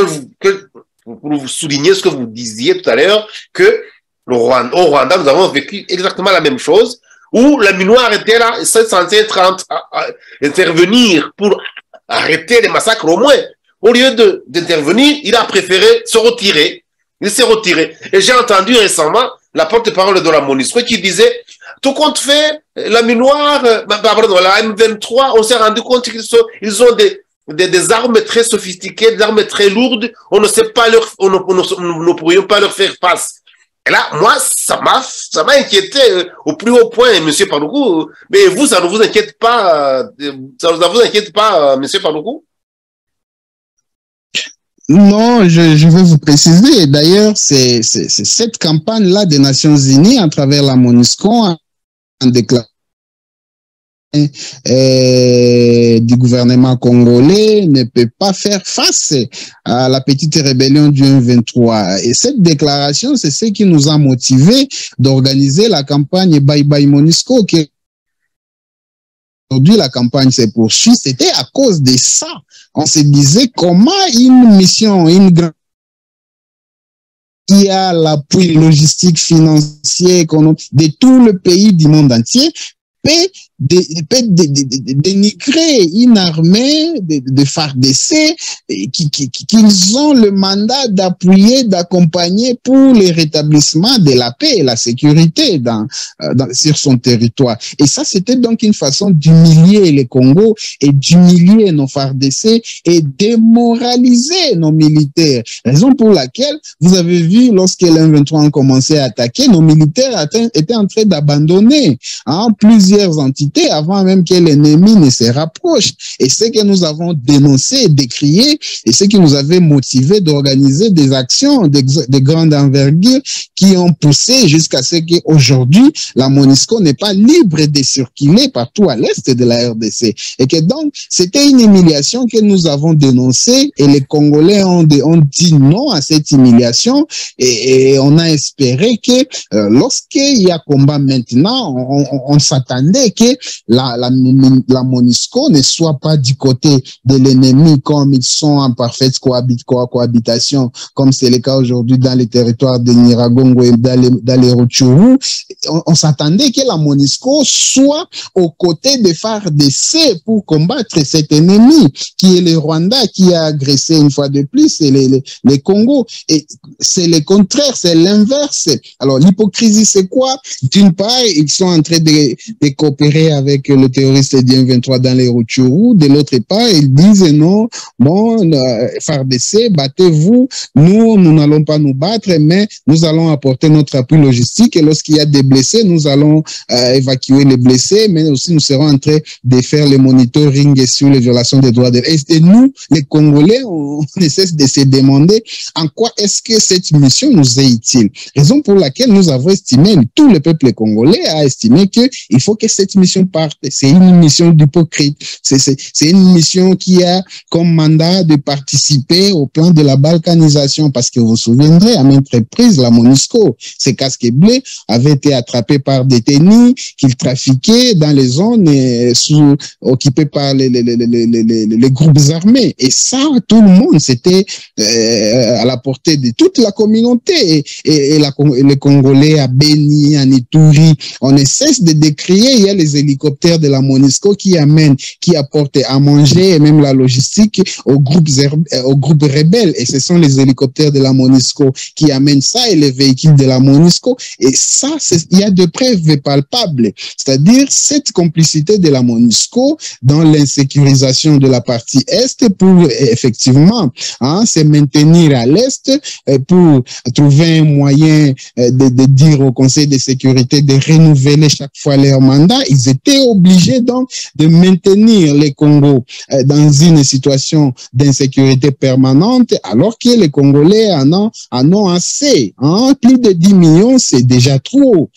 vous souligniez ce que vous disiez tout à l'heure, que au Rwanda, nous avons vécu exactement la même chose, où la Minoire était là, c'est censé intervenir pour arrêter les massacres au moins. Au lieu d'intervenir, il a préféré se retirer. Il s'est retiré. Et j'ai entendu récemment la porte-parole de la MONUSCO qui disait, tout compte fait, la Minoire, pardon, la M23, on s'est rendu compte qu'ils ont des armes très sophistiquées, des armes très lourdes. On ne sait pas nous ne pourrions pas leur faire face. Et là, moi, ça m'a inquiété au plus haut point, monsieur Paloukou. Mais vous, ça ne vous inquiète pas, monsieur Paloukou? Non, je vais vous préciser. D'ailleurs, c'est cette campagne-là des Nations Unies, à travers la MONUSCO, en déclaration du gouvernement congolais ne peut pas faire face à la petite rébellion du M23. Et cette déclaration, c'est ce qui nous a motivés d'organiser la campagne Bye Bye MONUSCO. Aujourd'hui, la campagne se poursuit. C'était à cause de ça. On se disait comment une mission, qui a l'appui logistique, financier, économique de tout le pays du monde entier, peut dénigrer une armée de FARDC qu'ils ont le mandat d'appuyer, d'accompagner pour le rétablissement de la paix et la sécurité sur son territoire. Et ça, c'était donc une façon d'humilier les Congos et d'humilier nos FARDC et démoraliser nos militaires. Raison pour laquelle vous avez vu, lorsque les M23 ont commencé à attaquer, nos militaires étaient en train d'abandonner plusieurs entités avant même que l'ennemi ne se rapproche. Et ce que nous avons dénoncé et décrié, et ce qui nous avait motivé d'organiser des actions de grande envergure qui ont poussé jusqu'à ce qu'aujourd'hui, la MONUSCO n'est pas libre de circuler partout à l'est de la RDC. Et que donc, c'était une humiliation que nous avons dénoncée et les Congolais ont dit non à cette humiliation et on a espéré que lorsqu'il y a combat maintenant, on s'attendait que la MONUSCO ne soit pas du côté de l'ennemi comme ils sont en parfaite cohabitation, comme c'est le cas aujourd'hui dans les territoires de Nyiragongo et dans les Rutshuru. On s'attendait que la MONUSCO soit aux côtés de FARDC pour combattre cet ennemi qui est le Rwanda, qui a agressé une fois de plus les Congo. Et c'est le contraire, c'est l'inverse. Alors l'hypocrisie, c'est quoi? D'une part, ils sont en train de coopérer avec le terroriste D23 dans les Rutshuru. De l'autre part, ils disent non, bon, FARDC, battez-vous. Nous n'allons pas nous battre, mais nous allons apporter notre appui logistique. Et lorsqu'il y a des blessés, nous allons évacuer les blessés, mais aussi nous serons en train de faire le monitoring sur les violations des droits de l'homme. Et nous, les Congolais, on ne cesse de se demander en quoi est-ce que cette mission nous est utile. Raison pour laquelle nous avons estimé, tout le peuple congolais a estimé qu'il faut que cette mission parte. C'est une mission d'hypocrite. C'est une mission qui a comme mandat de participer au plan de la balkanisation, parce que vous vous souviendrez, à maintes reprises, la MONUSCO, ces casques bleus, avaient été attrapés par détenus qu'ils trafiquaient dans les zones occupées par les groupes armés. Et ça, tout le monde, c'était à la portée de toute la communauté. Et les Congolais à Beni, à Ituri, on ne cesse de décrier. Il y a les hélicoptères de la MONUSCO qui apportent à manger et même la logistique aux groupes rebelles. Et ce sont les hélicoptères de la MONUSCO qui amènent ça et les véhicules de la MONUSCO. Et ça, il y a de preuves palpables. C'est-à-dire cette complicité de la MONUSCO dans l'insécurisation de la partie Est pour effectivement se maintenir à l'Est, pour trouver un moyen de dire au Conseil de sécurité de renouveler chaque fois leur mandat. Ils étaient obligés donc de maintenir les Congos dans une situation d'insécurité permanente, alors que les Congolais en ont assez. Plus de 10 millions, c'est déjà trop.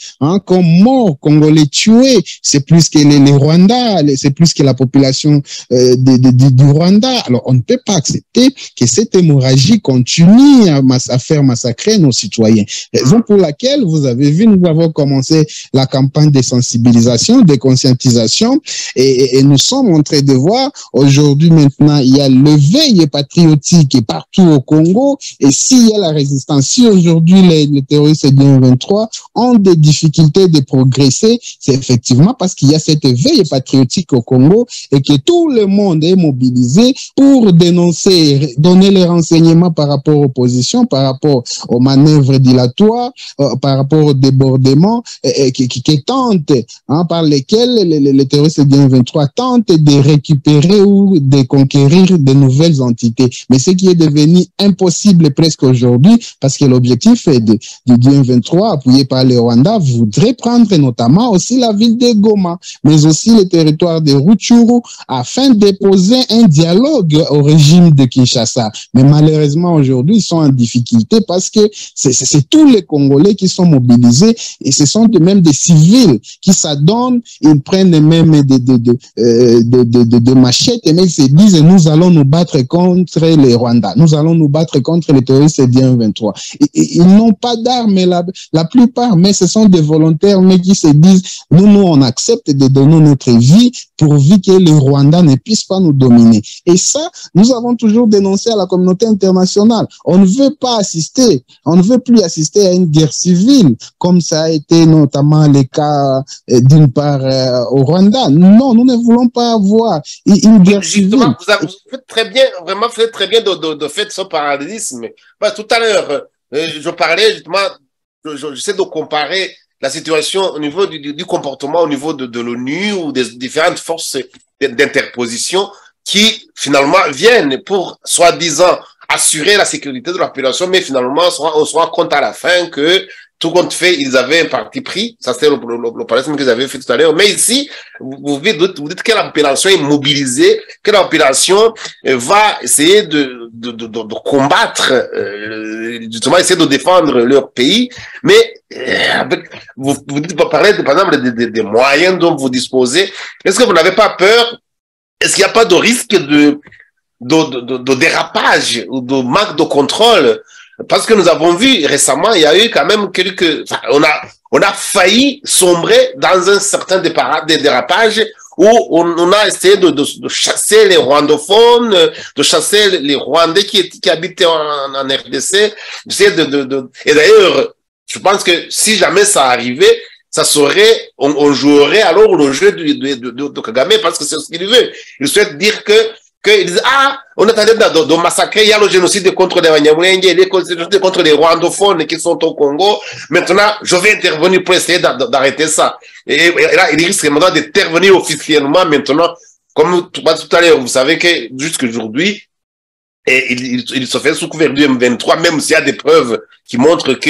Comme morts Congolais tués, c'est plus que les Rwandais, c'est plus que la population du Rwanda. Alors, on ne peut pas accepter que cette hémorragie continue à faire massacrer nos citoyens. Raison pour laquelle, vous avez vu, nous avons commencé la campagne de sensibilisation, de conscientisation, et nous sommes en train de voir, aujourd'hui maintenant, il y a l'éveil patriotique partout au Congo, et s'il y a la résistance, si aujourd'hui les terroristes du M23 ont des difficultés de progresser, c'est effectivement parce qu'il y a cette éveil patriotique au Congo et que tout le monde est mobilisé pour dénoncer, donner les renseignements par rapport aux positions, par rapport aux manœuvres dilatoires, par rapport aux débordements qui tentent, par lesquels les terroristes du M23 tentent de récupérer ou de conquérir de nouvelles entités. Mais ce qui est devenu impossible presque aujourd'hui, parce que l'objectif du M23, appuyé par le Rwanda, voudrait prendre notamment aussi la ville de Goma, mais aussi le territoire de Rutshuru, afin de poser un dialogue au régime de Kinshasa. Mais malheureusement, aujourd'hui, ils sont en difficulté parce que c'est tous les Congolais qui sont mobilisés et ce sont même des civils qui s'adonnent, ils prennent même des machettes et ils se disent nous allons nous battre contre les Rwandais, nous allons nous battre contre les terroristes du M23. Ils n'ont pas d'armes la plupart, mais ce sont des volontaires mais qui se disent nous on accepte de donner notre vie pourvu que les Rwandais ne puissent pas nous dominer. Et ça, nous avons toujours dénoncé à la communauté internationale. On ne veut pas assister, on ne veut plus assister à une guerre civile, comme ça a été notamment le cas d'une part au Rwanda. Non, nous ne voulons pas avoir une guerre civile. Vous faites très bien, vraiment, vous faites très bien de faire ce parallélisme. Tout à l'heure, je parlais justement, j'essaie de comparer la situation au niveau du comportement au niveau de l'ONU ou des différentes forces d'interposition qui finalement viennent pour soi-disant assurer la sécurité de la population, mais finalement on se rend compte à la fin que tout compte fait, ils avaient un parti pris. Ça, c'est le parallèle qu'ils avaient fait tout à l'heure. Mais ici, vous dites que la population est mobilisée, que la population va essayer de combattre, justement, essayer de défendre leur pays. Mais vous parlez, par exemple, des moyens dont vous disposez. Est-ce que vous n'avez pas peur? Est-ce qu'il n'y a pas de risque de dérapage ou de manque de contrôle Parce que nous avons vu récemment, il y a eu quand même enfin, on a failli sombrer dans un certain dérapage où on a essayé de chasser les rwandophones, de chasser les Rwandais qui habitaient en RDC. Et d'ailleurs, je pense que si jamais ça arrivait, ça serait, on jouerait alors le jeu de Kagame parce que c'est ce qu'il veut. Il souhaite dire qu'ils disent, on est en train de massacrer, il y a le génocide contre les Banyamulenge, le génocide contre les rwandophones qui sont au Congo. Maintenant, je vais intervenir pour essayer d'arrêter ça. Et là, il risque maintenant d'intervenir officiellement maintenant. Comme tout à l'heure, vous savez que jusqu'aujourd'hui, il se fait sous couvert du M23, même s'il y a des preuves qui montrent que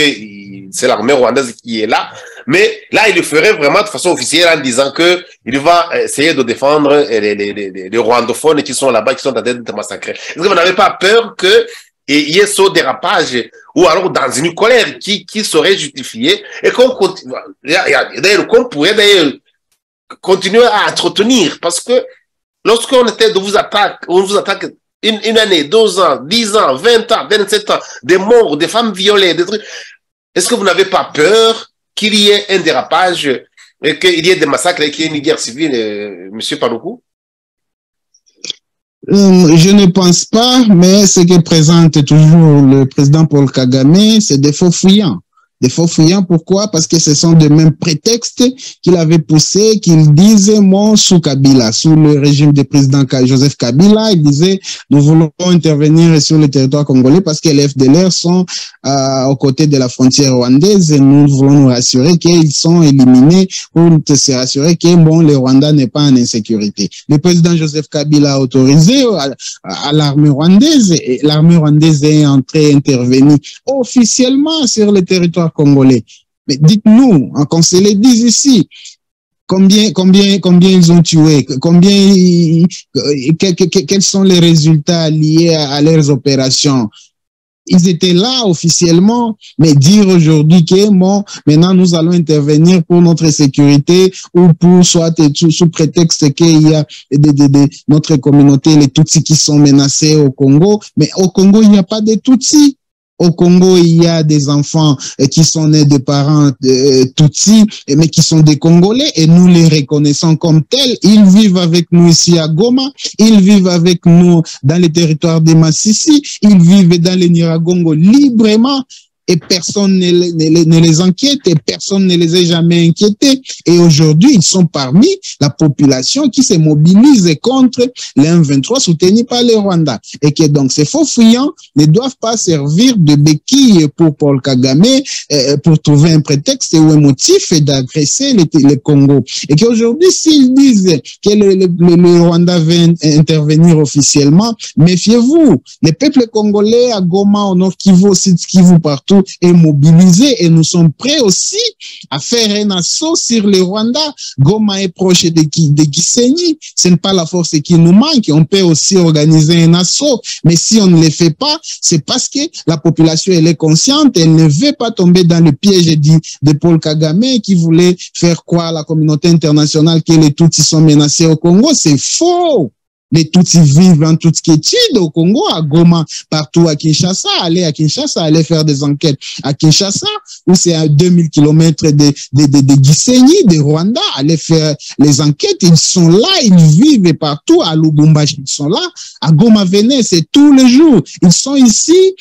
c'est l'armée rwandaise qui est là. Mais là, il le ferait vraiment de façon officielle en disant que il va essayer de défendre les rwandophones qui sont là-bas, qui sont en train de massacrer. Est-ce que vous n'avez pas peur qu'il y ait ce dérapage ou alors dans une colère qui serait justifiée et qu'on pourrait d'ailleurs continuer à entretenir parce que lorsqu'on était de vous attaque, on vous attaque une année, 2 ans, 10 ans, 20 ans, 27 ans, des morts, des femmes violées, des trucs. Est-ce que vous n'avez pas peur qu'il y ait un dérapage et qu'il y ait des massacres et qu'il y ait une guerre civile, monsieur Paloukou? Je ne pense pas, mais ce que présente toujours le président Paul Kagame, c'est des faux fuyants. Des faux fuyants, pourquoi? Parce que ce sont de mêmes prétextes qu'il avait poussé, qu'il disait, moi, sous Kabila, sous le régime du président Joseph Kabila, il disait, nous voulons intervenir sur le territoire congolais parce que les FDLR sont aux côtés de la frontière rwandaise et nous voulons nous rassurer qu'ils sont éliminés pour se rassurer que, bon, le Rwanda n'est pas en insécurité. Le président Joseph Kabila a autorisé à l'armée rwandaise et l'armée rwandaise est entrée intervenir officiellement sur le territoire congolais. Mais dites-nous, qu'on se le dise ici, combien ils ont tué, quels sont les résultats liés à leurs opérations? Ils étaient là officiellement, mais dire aujourd'hui que bon, maintenant nous allons intervenir pour notre sécurité ou pour soit sous prétexte qu'il y a notre communauté, les Tutsis qui sont menacés au Congo, mais au Congo il n'y a pas de Tutsis. Au Congo, il y a des enfants qui sont nés de parents Tutsis, mais qui sont des Congolais et nous les reconnaissons comme tels. Ils vivent avec nous ici à Goma, ils vivent avec nous dans les territoires de Massissi, ils vivent dans les Nyiragongo librement. Et personne ne les inquiète et personne ne les a jamais inquiétés. Et aujourd'hui, ils sont parmi la population qui se mobilise contre les M23 soutenus par les Rwandais. Et que donc ces faux fuyants ne doivent pas servir de béquille pour Paul Kagame pour trouver un prétexte ou un motif d'agresser le Congo. Et qu'aujourd'hui, s'ils disent que le Rwanda va intervenir officiellement, méfiez-vous. Les peuples congolais à Goma, au Nord Kivu, au Sud Kivu, partout, est mobilisé et nous sommes prêts aussi à faire un assaut sur le Rwanda. Goma est proche de Gisenyi. Ce n'est pas la force qui nous manque. On peut aussi organiser un assaut. Mais si on ne le fait pas, c'est parce que la population elle est consciente. Elle ne veut pas tomber dans le piège de Paul Kagame qui voulait faire croire à la communauté internationale que les Tutsis sont menacés au Congo. C'est faux. Les Tutsis vivent en toute quiétude au Congo, à Goma, partout à Kinshasa. Aller à Kinshasa, aller faire des enquêtes à Kinshasa, où c'est à 2000 kilomètres de Gisenyi, de Rwanda, aller faire les enquêtes. Ils sont là, ils vivent partout. À Lubumbashi, ils sont là. À Goma, venez, c'est tous les jours. Ils sont ici,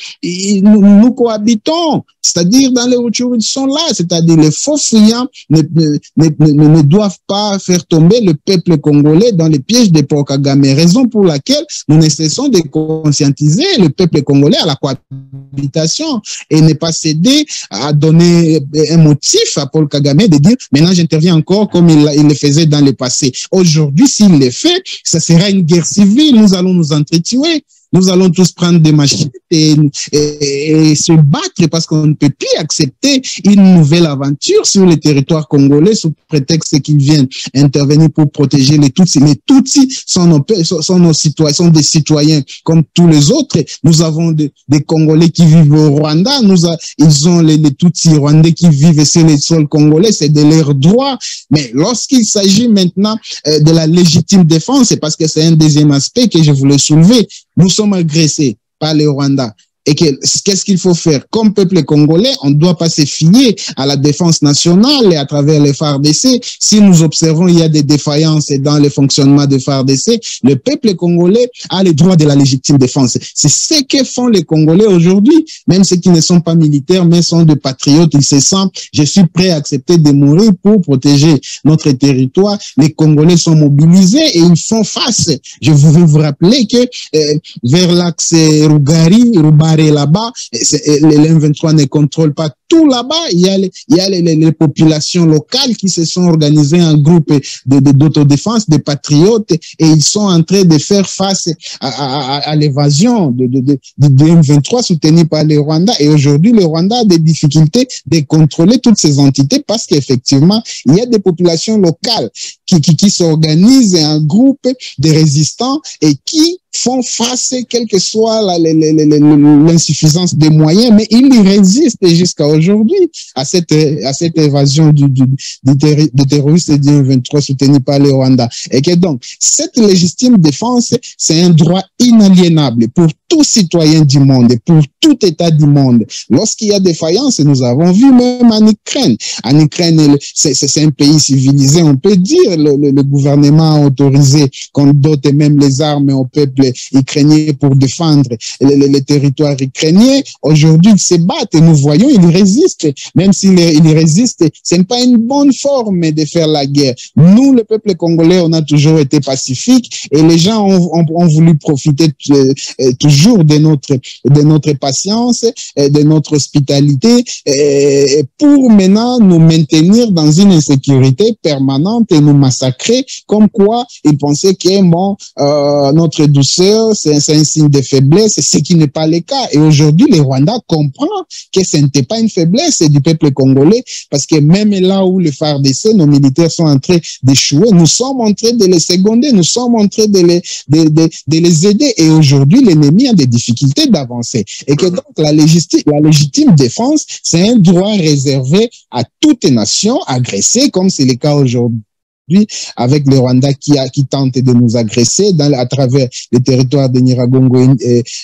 nous cohabitons. C'est-à-dire, dans les Rutshuru, ils sont là. C'est-à-dire, les faux fuyants ne doivent pas faire tomber le peuple congolais dans les pièges de Paul Kagame. Raison pour laquelle nous ne cessons de conscientiser le peuple congolais à la cohabitation et ne pas céder à donner un motif à Paul Kagame de dire maintenant j'interviens encore comme il le faisait dans le passé. Aujourd'hui, s'il le fait, ça sera une guerre civile, nous allons nous entretuer. Nous allons tous prendre des machettes et se battre parce qu'on ne peut plus accepter une nouvelle aventure sur le territoire congolais sous prétexte qu'ils viennent intervenir pour protéger les Tutsis. Les Tutsis sont nos citoyens, sont des citoyens comme tous les autres. Nous avons des Congolais qui vivent au Rwanda. Ils ont les Tutsis rwandais qui vivent sur les sols congolais. C'est de leurs droits. Mais lorsqu'il s'agit maintenant de la légitime défense, c'est parce que c'est un deuxième aspect que je voulais soulever. Nous sommes agressés par le Rwanda. et qu'est-ce qu'il faut faire? Comme peuple congolais, on ne doit pas se fier à la défense nationale et à travers les FARDC. Si nous observons il y a des défaillances dans le fonctionnement des FARDC, le peuple congolais a le droit de la légitime défense. C'est ce que font les Congolais aujourd'hui, même ceux qui ne sont pas militaires, mais sont des patriotes. Ils se sentent, je suis prêt à accepter de mourir pour protéger notre territoire. Les Congolais sont mobilisés et ils font face. Je veux vous rappeler que vers l'axe Rubare là-bas, les M23 ne contrôlent pas tout là-bas. Il y a les populations locales qui se sont organisées en groupe d'autodéfense, des patriotes, et ils sont en train de faire face à l'évasion de M23 soutenue par le Rwanda. Et aujourd'hui, le Rwanda a des difficultés de contrôler toutes ces entités parce qu'effectivement, il y a des populations locales qui s'organisent en groupe de résistants et qui font face, quelle que soit l'insuffisance des moyens, mais ils résistent jusqu'à aujourd'hui à cette évasion des terroristes du M23 soutenus par le Rwanda. Et que donc, cette légitime défense, c'est un droit inaliénable pour tout citoyen du monde, pour tout État du monde. Lorsqu'il y a défaillance, nous avons vu même en Ukraine. En Ukraine, c'est un pays civilisé, on peut dire. Le gouvernement a autorisé qu'on dote même les armes au peuple ukrainien pour défendre les territoires ukrainiens. Aujourd'hui, ils se battent et nous voyons, ils résistent. Même s'ils résistent, ce n'est pas une bonne forme de faire la guerre. Nous, le peuple congolais, on a toujours été pacifique et les gens ont voulu profiter toujours de notre patience, de notre hospitalité pour maintenant nous maintenir dans une insécurité permanente et nous massacrer, comme quoi ils pensaient que notre douceur, c'est un signe de faiblesse, ce qui n'est pas le cas. Et aujourd'hui, le Rwanda comprend que ce n'était pas une faiblesse du peuple congolais, parce que même là où le FARDC, nos militaires sont en train d'échouer, nous sommes en train de les seconder, nous sommes en train de les aider. Et aujourd'hui, l'ennemi a des difficultés d'avancer. Et que donc, la légitime défense, c'est un droit réservé à toute nation agressée, comme c'est le cas aujourd'hui avec le Rwanda qui tente de nous agresser à travers les territoires de Nyiragongo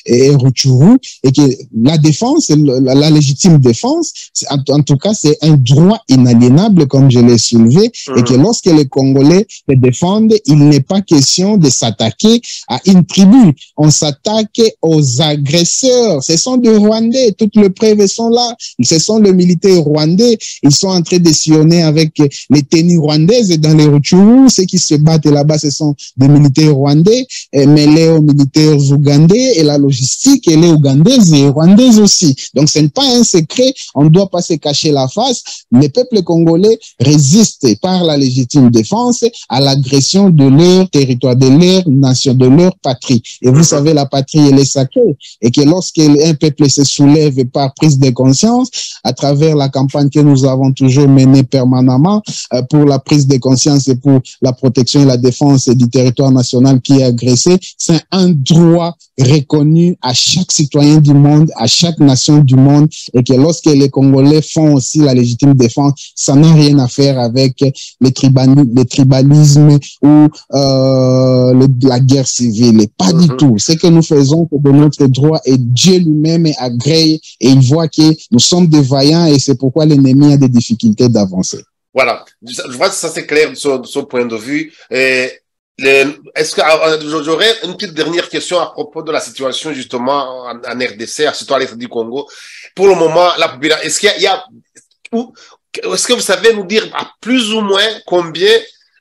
et Rutshuru, et que la défense, la légitime défense, en tout cas, c'est un droit inaliénable, comme je l'ai soulevé, et que lorsque les Congolais se défendent, il n'est pas question de s'attaquer à une tribu. On s'attaque aux agresseurs. Ce sont des Rwandais. Toutes les preuves sont là. Ce sont les militaires rwandais. Ils sont en train de sillonner avec les tenues rwandaises dans les Rutshuru. Ceux qui se battent là-bas, ce sont des militaires rwandais, mêlés aux militaires ougandais, et la logistique, elle est ougandaise et rwandaise aussi. Donc, ce n'est pas un secret. On ne doit pas se cacher la face. Les peuples congolais résistent par la légitime défense à l'agression de leur territoire, de leur nation, de leur patrie. Et vous savez, la patrie, elle est sacrée. Et que lorsqu'un peuple se soulève par prise de conscience, à travers la campagne que nous avons toujours menée permanemment pour la prise de conscience et pour la protection et la défense du territoire national qui est agressé, c'est un droit reconnu à chaque citoyen du monde, à chaque nation du monde, et que lorsque les Congolais font aussi la légitime défense, ça n'a rien à faire avec le tribalisme ou la guerre civile. Et pas du tout. Ce que nous faisons, c'est de notre droit, et Dieu lui-même agrée et il voit que nous sommes des vaillants, et c'est pourquoi l'ennemi a des difficultés d'avancer. Voilà, je vois que ça c'est clair de son point de vue. Est-ce que j'aurais une petite dernière question à propos de la situation justement en RDC, surtout à l'est du Congo. Pour le moment, la population, est-ce que vous savez nous dire à plus ou moins combien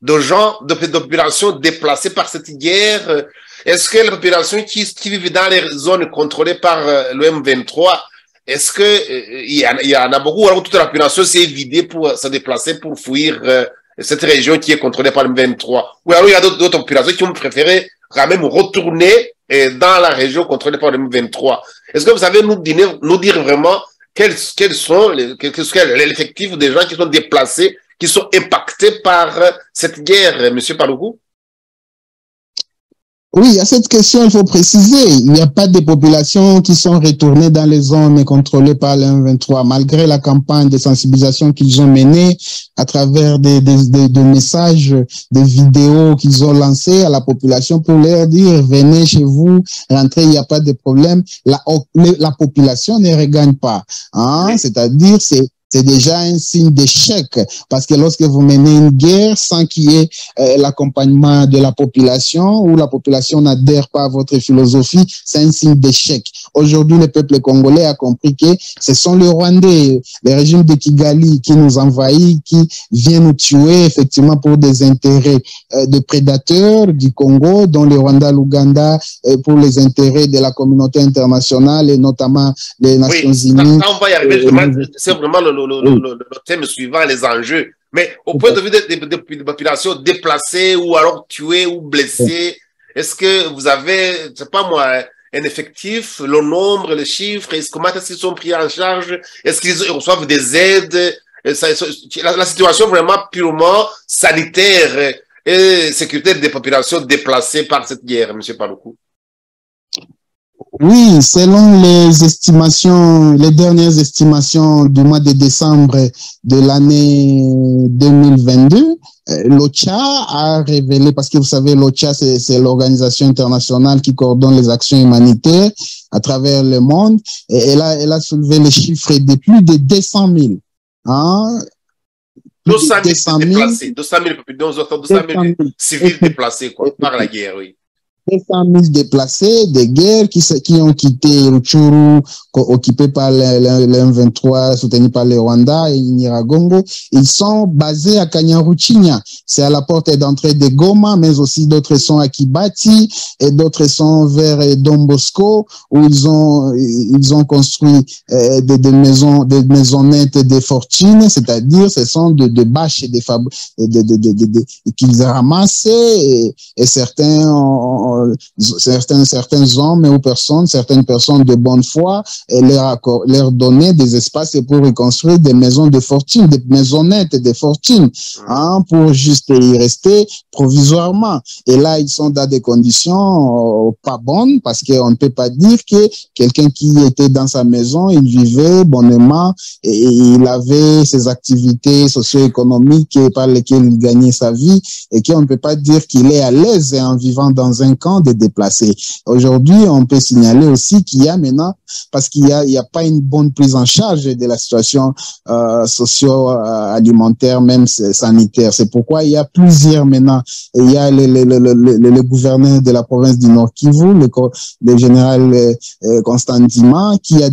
de gens, de populations déplacées par cette guerre? Est-ce que les populations qui vivent dans les zones contrôlées par le M23, est-ce que il y en a beaucoup, alors toute la population s'est vidée pour se déplacer, pour fuir cette région qui est contrôlée par le M23? Ou alors il y a d'autres populations qui ont préféré quand même retourner dans la région contrôlée par le M23. Est-ce que vous savez nous dire vraiment quels sont l'effectif des gens qui sont déplacés, qui sont impactés par cette guerre, Monsieur Paluku? Oui, à cette question, il faut préciser, il n'y a pas de populations qui sont retournées dans les zones contrôlées par le M23, malgré la campagne de sensibilisation qu'ils ont menée à travers des messages, des vidéos qu'ils ont lancées à la population pour leur dire, venez chez vous, rentrez, il n'y a pas de problème. La population ne regagne pas, hein? Oui. C'est-à-dire, c'est déjà un signe d'échec parce que lorsque vous menez une guerre sans qu'il y ait l'accompagnement de la population ou la population n'adhère pas à votre philosophie, c'est un signe d'échec. Aujourd'hui, le peuple congolais a compris que ce sont les Rwandais, le régime de Kigali qui nous envahit, qui vient nous tuer effectivement pour des intérêts de prédateurs du Congo, dont le Rwanda, l'Ouganda, pour les intérêts de la communauté internationale et notamment les Nations Unies. On va y arriver, c'est vraiment le thème suivant, les enjeux. Mais au point de vue des populations déplacées ou alors tuées ou blessées, est-ce que vous avez, je sais pas moi, un effectif, le nombre, les chiffres, comment est-ce qu'ils sont pris en charge? Est-ce qu'ils reçoivent des aides? La situation vraiment purement sanitaire et sécuritaire des populations déplacées par cette guerre, M. Paluku. Oui, selon les estimations, les dernières estimations du mois de décembre de l'année 2022, l'OCHA a révélé, parce que vous savez, l'OCHA, c'est l'organisation internationale qui coordonne les actions humanitaires à travers le monde, et elle a soulevé les chiffres de plus de 200 000. Hein? 200 000 déplacés, 200 000 civils déplacés quoi, par la guerre, oui. 200 000 déplacés de guerre qui ont quitté Rutshuru, occupé par le M23, soutenu par le Rwanda et Nyiragongo. Ils sont basés à Kanyaruchinya. C'est à la porte d'entrée de Goma, mais aussi d'autres sont à Kibati et d'autres sont vers Don Bosco, où ils ont construit des maisonnettes de fortune, c'est-à-dire ce sont de bâches et qu'ils ramassent et certains hommes ou certaines personnes de bonne foi et leur donner des espaces pour reconstruire des maisons de fortune, des maisonnettes de fortune, hein, pour juste y rester provisoirement. Et là, ils sont dans des conditions pas bonnes parce qu'on ne peut pas dire que quelqu'un qui était dans sa maison, il vivait bonnement et il avait ses activités socio-économiques par lesquelles il gagnait sa vie et qu'on ne peut pas dire qu'il est à l'aise en vivant dans un camp de déplacés. Aujourd'hui, on peut signaler aussi qu'il y a maintenant, parce qu'il y a pas une bonne prise en charge de la situation socio-alimentaire, même sanitaire. C'est pourquoi il y a plusieurs maintenant. Il y a le gouverneur de la province du Nord Kivu, le général Constant Dima, qui a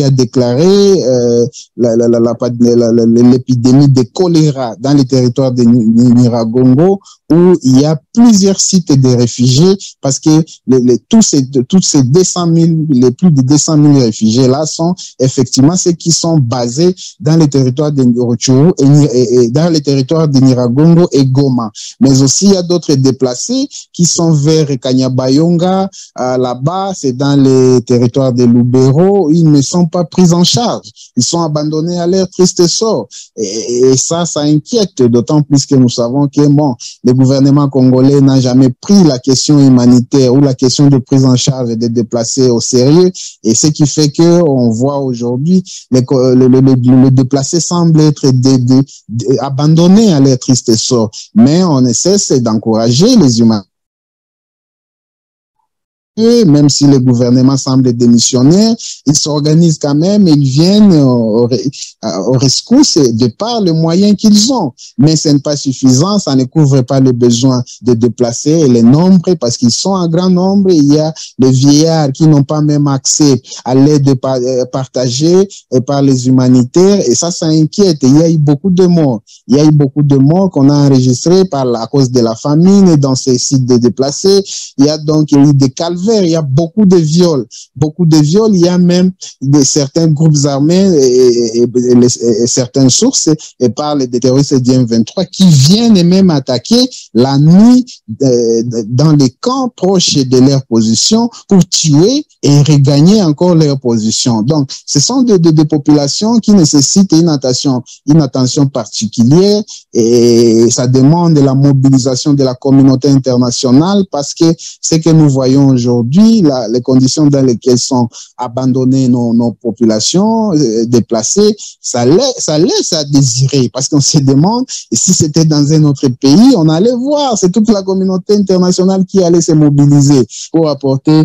déclaré l'épidémie de choléra dans les territoires de Nyiragongo, où il y a plusieurs sites de réfugiés, parce que tous ces 200 000, les plus de 200 000 réfugiés là sont effectivement ceux qui sont basés dans les territoires de Rutshuru et dans les territoires de Nyiragongo et Goma. Mais aussi il y a d'autres déplacés qui sont vers Kanyabayonga, là-bas c'est dans les territoires de Lubero, ils ne sont pas pris en charge, ils sont abandonnés à leur triste sort et ça inquiète, d'autant plus que nous savons que bon, le gouvernement congolais n'a jamais pris la question humanitaire ou la question de prise en charge des déplacés au sérieux, et ce qui fait que on voit aujourd'hui le déplacé semble être abandonné à leur triste sort, mais on ne cesse d'encourager les humains. Même si le gouvernement semble démissionnaire, ils s'organisent quand même et ils viennent au rescousse de par les moyens qu'ils ont. Mais ce n'est pas suffisant, ça ne couvre pas les besoins de déplacés et les nombres, parce qu'ils sont en grand nombre. Il y a les vieillards qui n'ont pas même accès à l'aide partagée par les humanitaires, et ça inquiète. Il y a eu beaucoup de morts. Il y a eu beaucoup de morts qu'on a enregistrés à cause de la famine dans ces sites de déplacés. Il y a donc eu des calvaires Cap-Vert, il y a beaucoup de viols. Beaucoup de viols, il y a même certains groupes armés et certaines sources et parlent des terroristes du M23 qui viennent même attaquer la nuit dans les camps proches de leur position pour tuer et regagner encore leur position. Donc, ce sont des populations qui nécessitent une attention particulière et ça demande la mobilisation de la communauté internationale parce que ce que nous voyons aujourd'hui, les conditions dans lesquelles sont abandonnées nos populations déplacées, ça laisse à désirer parce qu'on se demande si c'était dans un autre pays, on allait voir, c'est toute la communauté internationale qui allait se mobiliser pour apporter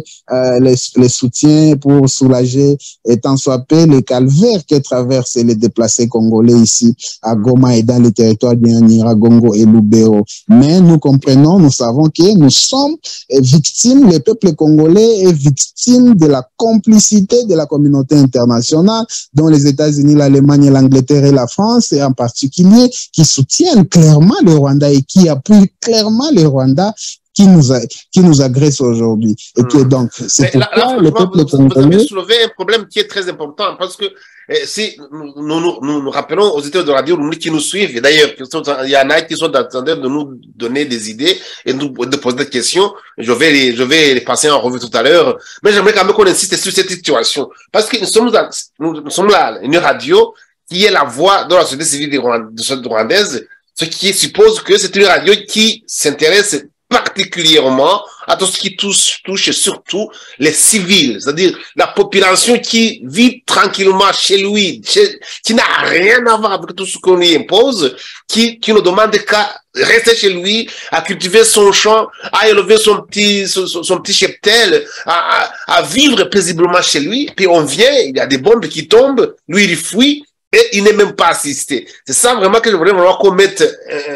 les soutiens, pour soulager et tant soit peu les calvaires que traversent les déplacés congolais ici à Goma et dans les territoires de Nyiragongo et Lubero. Mais nous comprenons, nous savons que nous sommes victimes, le peuple congolais est victime de la complicité de la communauté internationale, dont les États-Unis, l'Allemagne, l'Angleterre et la France, et en particulier, qui soutiennent clairement le Rwanda et qui appuient clairement le Rwanda qui nous agresse aujourd'hui. Et que donc, c'est pourquoi le peuple congolais... Vous avez soulevé un problème qui est très important parce que si nous rappelons aux auditeurs de radio qui nous suivent, et d'ailleurs, il y en a qui sont en train de nous donner des idées et de poser des questions. Je vais les passer en revue tout à l'heure. Mais j'aimerais quand même qu'on insiste sur cette situation. Parce que nous sommes là, une radio qui est la voix de la société civile rwandaise, ce qui suppose que c'est une radio qui s'intéresse particulièrement à tout ce qui touche surtout les civils, c'est-à-dire la population qui vit tranquillement chez lui, qui n'a rien à voir avec tout ce qu'on lui impose, qui ne demande qu'à rester chez lui, à cultiver son champ, à élever son petit cheptel, à vivre paisiblement chez lui. Puis on vient, il y a des bombes qui tombent, lui il fuit, et il n'est même pas assisté. C'est ça vraiment que je voudrais vraiment qu'on mette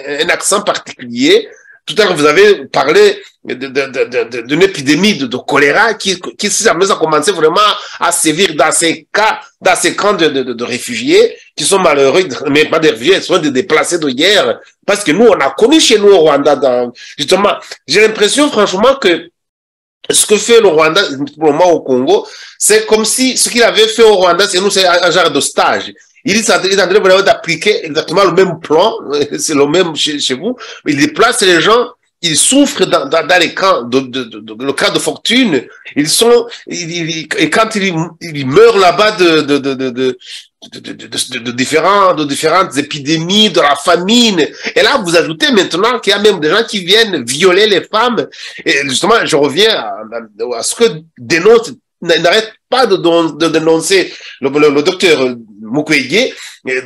un accent particulier. Tout à l'heure, vous avez parlé d'une épidémie de choléra qui ça a commencé vraiment à sévir dans ces camps de réfugiés qui sont malheureux, mais pas des réfugiés, ils sont des déplacés de guerre. Parce que nous, on a connu chez nous au Rwanda, justement, j'ai l'impression franchement que ce que fait le Rwanda, pour le moment au Congo, c'est comme si ce qu'il avait fait au Rwanda, c'est un genre de stage. Il est en train vraiment d'appliquer exactement le même plan, c'est le même chez vous. Il déplace les gens, ils souffrent dans les camps, le camp de fortune. Et quand ils meurent là-bas de différentes épidémies, de la famine. Et là, vous ajoutez maintenant qu'il y a même des gens qui viennent violer les femmes. Et justement, je reviens à ce que n'arrête pas de dénoncer le docteur Mukwege,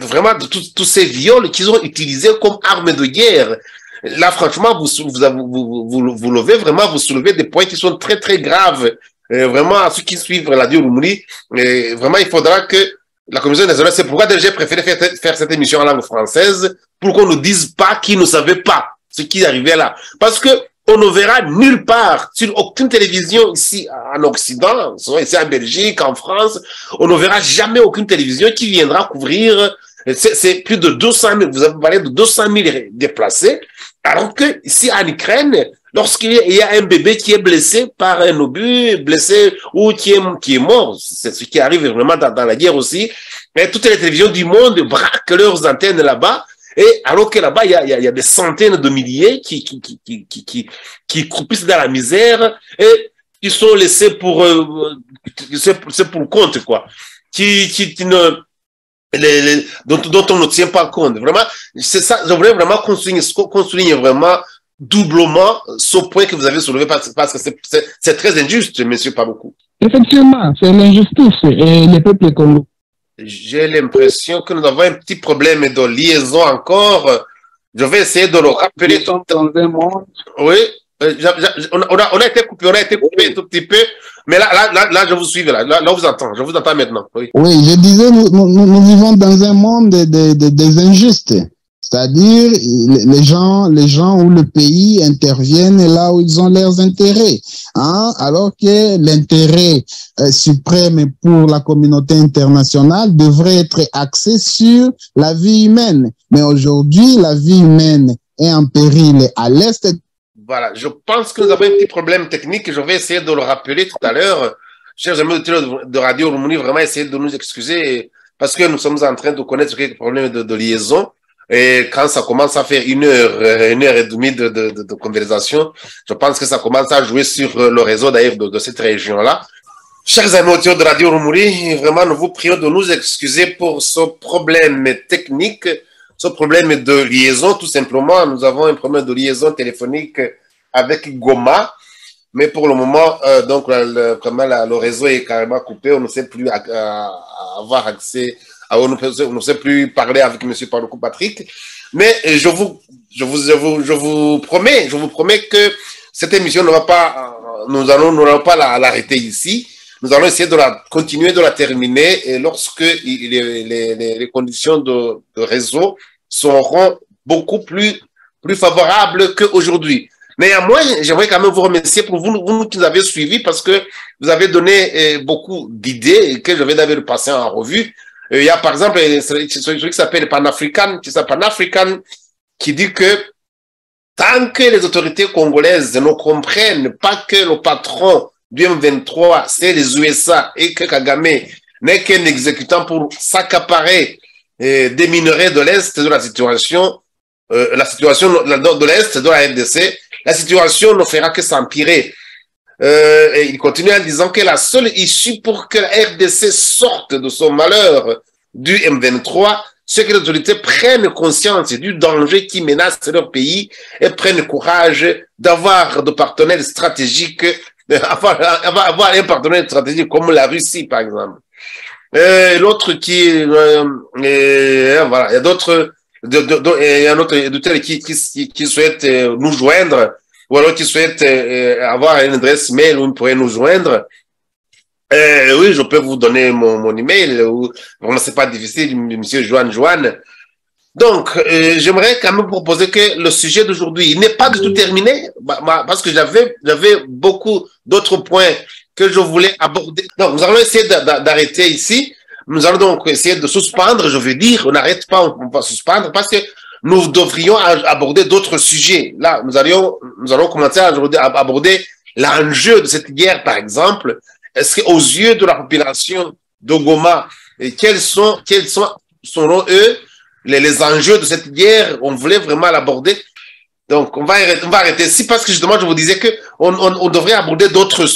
vraiment de tous ces viols qu'ils ont utilisés comme armes de guerre. Là, franchement, vous soulevez des points qui sont très, très graves. Vraiment, à ceux qui suivent Radio Rumuri, vraiment, il faudra que la commission nationale, c'est pourquoi j'ai préféré faire cette émission en langue française, pour qu'on ne dise pas qu'ils ne savaient pas ce qui arrivait là. Parce que on ne verra nulle part, sur aucune télévision ici en Occident, ici en Belgique, en France, on ne verra jamais aucune télévision qui viendra couvrir, c'est plus de 200 000, vous avez parlé de 200 000 déplacés, alors que ici en Ukraine, lorsqu'il y a un bébé qui est blessé par un obus, blessé ou qui est mort, c'est ce qui arrive vraiment dans la guerre aussi, mais toutes les télévisions du monde braquent leurs antennes là-bas. Et alors que là-bas, il y a des centaines de milliers qui croupissent dans la misère et qui sont laissés pour compte, quoi. Dont on ne tient pas compte. Vraiment, c'est ça, je voudrais vraiment qu'on souligne vraiment doublement ce point que vous avez soulevé parce que c'est très injuste, monsieur Pabuku. Effectivement, c'est l'injustice et le peuple congolais. J'ai l'impression que nous avons un petit problème de liaison encore. Je vais essayer de le rappeler. Dans un monde. Oui, on a été coupé un tout petit peu. Mais là, je vous suis, là, vous entends. Je vous entends maintenant. Oui, je disais, nous vivons dans un monde des injustes. C'est-à-dire, les gens ou le pays interviennent là où ils ont leurs intérêts, hein, alors que l'intérêt suprême pour la communauté internationale devrait être axé sur la vie humaine. Mais aujourd'hui, la vie humaine est en péril à l'est Voilà, je pense que nous avons un petit problème technique. Je vais essayer de le rappeler tout à l'heure. Chers amis de Radio Rumuni, vraiment essayer de nous excuser parce que nous sommes en train de connaître quelques problèmes de liaison. Et quand ça commence à faire une heure et demie de conversation, je pense que ça commence à jouer sur le réseau d'ailleurs de cette région-là. Chers amis de Radio Rumuri, vraiment, nous vous prions de nous excuser pour ce problème technique, ce problème de liaison. Tout simplement, nous avons un problème de liaison téléphonique avec Goma. Mais pour le moment, donc, le réseau est carrément coupé. On ne sait plus avoir accès, on ne sait plus parler avec M. Paluku Patrick. Mais je vous promets que cette émission ne va pas, nous n'allons pas l'arrêter ici. Nous allons essayer de continuer de la terminer et lorsque les conditions de réseau seront beaucoup plus favorables qu'aujourd'hui. Néanmoins, j'aimerais quand même vous remercier pour vous qui nous avez suivis parce que vous avez donné beaucoup d'idées que je vais d'ailleurs passer en revue. Il y a par exemple celui qui s'appelle Pan-African, qui dit que tant que les autorités congolaises ne comprennent pas que le patron du M23, c'est les USA et que Kagame n'est qu'un exécutant pour s'accaparer des minerais de l'Est de la situation de l'Est de la RDC, la situation ne fera que s'empirer. Et il continue en disant que la seule issue pour que la RDC sorte de son malheur du M23, c'est que les autorités prennent conscience du danger qui menace leur pays et prennent courage d'avoir des partenaires stratégiques, avoir un partenaire stratégique comme la Russie, par exemple. L'autre qui, voilà, il y a d'autres, il y a un autre éditeur qui souhaite nous joindre, ou alors qui souhaite avoir une adresse mail où il pourrait nous joindre. Oui, je peux vous donner mon email, vraiment c'est pas difficile, monsieur Joanne. Donc, j'aimerais quand même proposer que le sujet d'aujourd'hui n'est pas du tout terminé, parce que j'avais beaucoup d'autres points que je voulais aborder. Donc, nous allons essayer d'arrêter ici. Nous allons donc essayer de suspendre, je veux dire, on n'arrête pas, on va suspendre, parce que nous devrions aborder d'autres sujets. Là, nous allons commencer à aborder l'enjeu de cette guerre, par exemple. Est-ce qu'aux yeux de la population de Goma, quels sont selon eux, les enjeux de cette guerre? On voulait vraiment l'aborder. Donc, on va arrêter ici parce que justement, je vous disais que on devrait aborder d'autres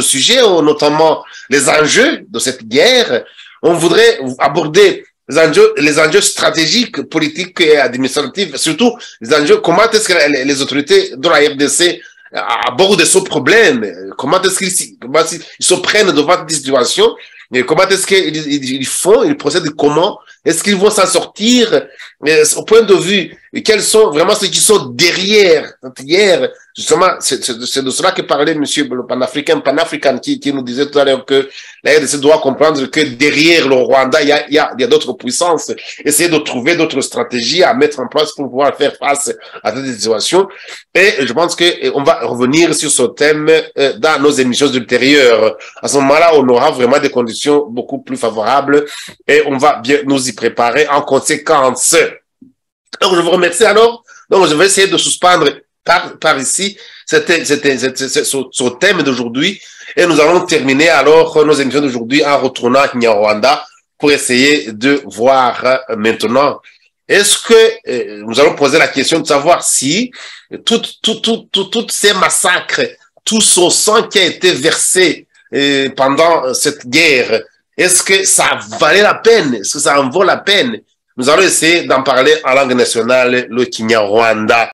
sujets, notamment les enjeux de cette guerre. On voudrait aborder les enjeux stratégiques, politiques et administratifs, surtout les enjeux, comment est-ce que les autorités de la RDC abordent ce problème, comment est-ce qu'ils se prennent devant cette situation, et comment est-ce qu'ils font, ils procèdent comment, est-ce qu'ils vont s'en sortir, au point de vue, quels sont vraiment ceux qui sont derrière cette guerre. Justement, c'est de cela que parlait monsieur le Pan-African qui nous disait tout à l'heure que la RDC doit comprendre que derrière le Rwanda, il y a d'autres puissances. Essayer de trouver d'autres stratégies à mettre en place pour pouvoir faire face à cette situation. Et je pense qu'on va revenir sur ce thème dans nos émissions ultérieures. À ce moment-là, on aura vraiment des conditions beaucoup plus favorables et on va bien nous y préparer en conséquence. Donc, je vous remercie alors. Donc, je vais essayer de suspendre par ici ce thème d'aujourd'hui et nous allons terminer alors nos émissions d'aujourd'hui en retournant à Kinyarwanda pour essayer de voir maintenant est-ce que nous allons poser la question de savoir si tous ces massacres, tout ce sang qui a été versé pendant cette guerre, est-ce que ça valait la peine? Est-ce que ça en vaut la peine? Nous allons essayer d'en parler en langue nationale, le Kinyarwanda.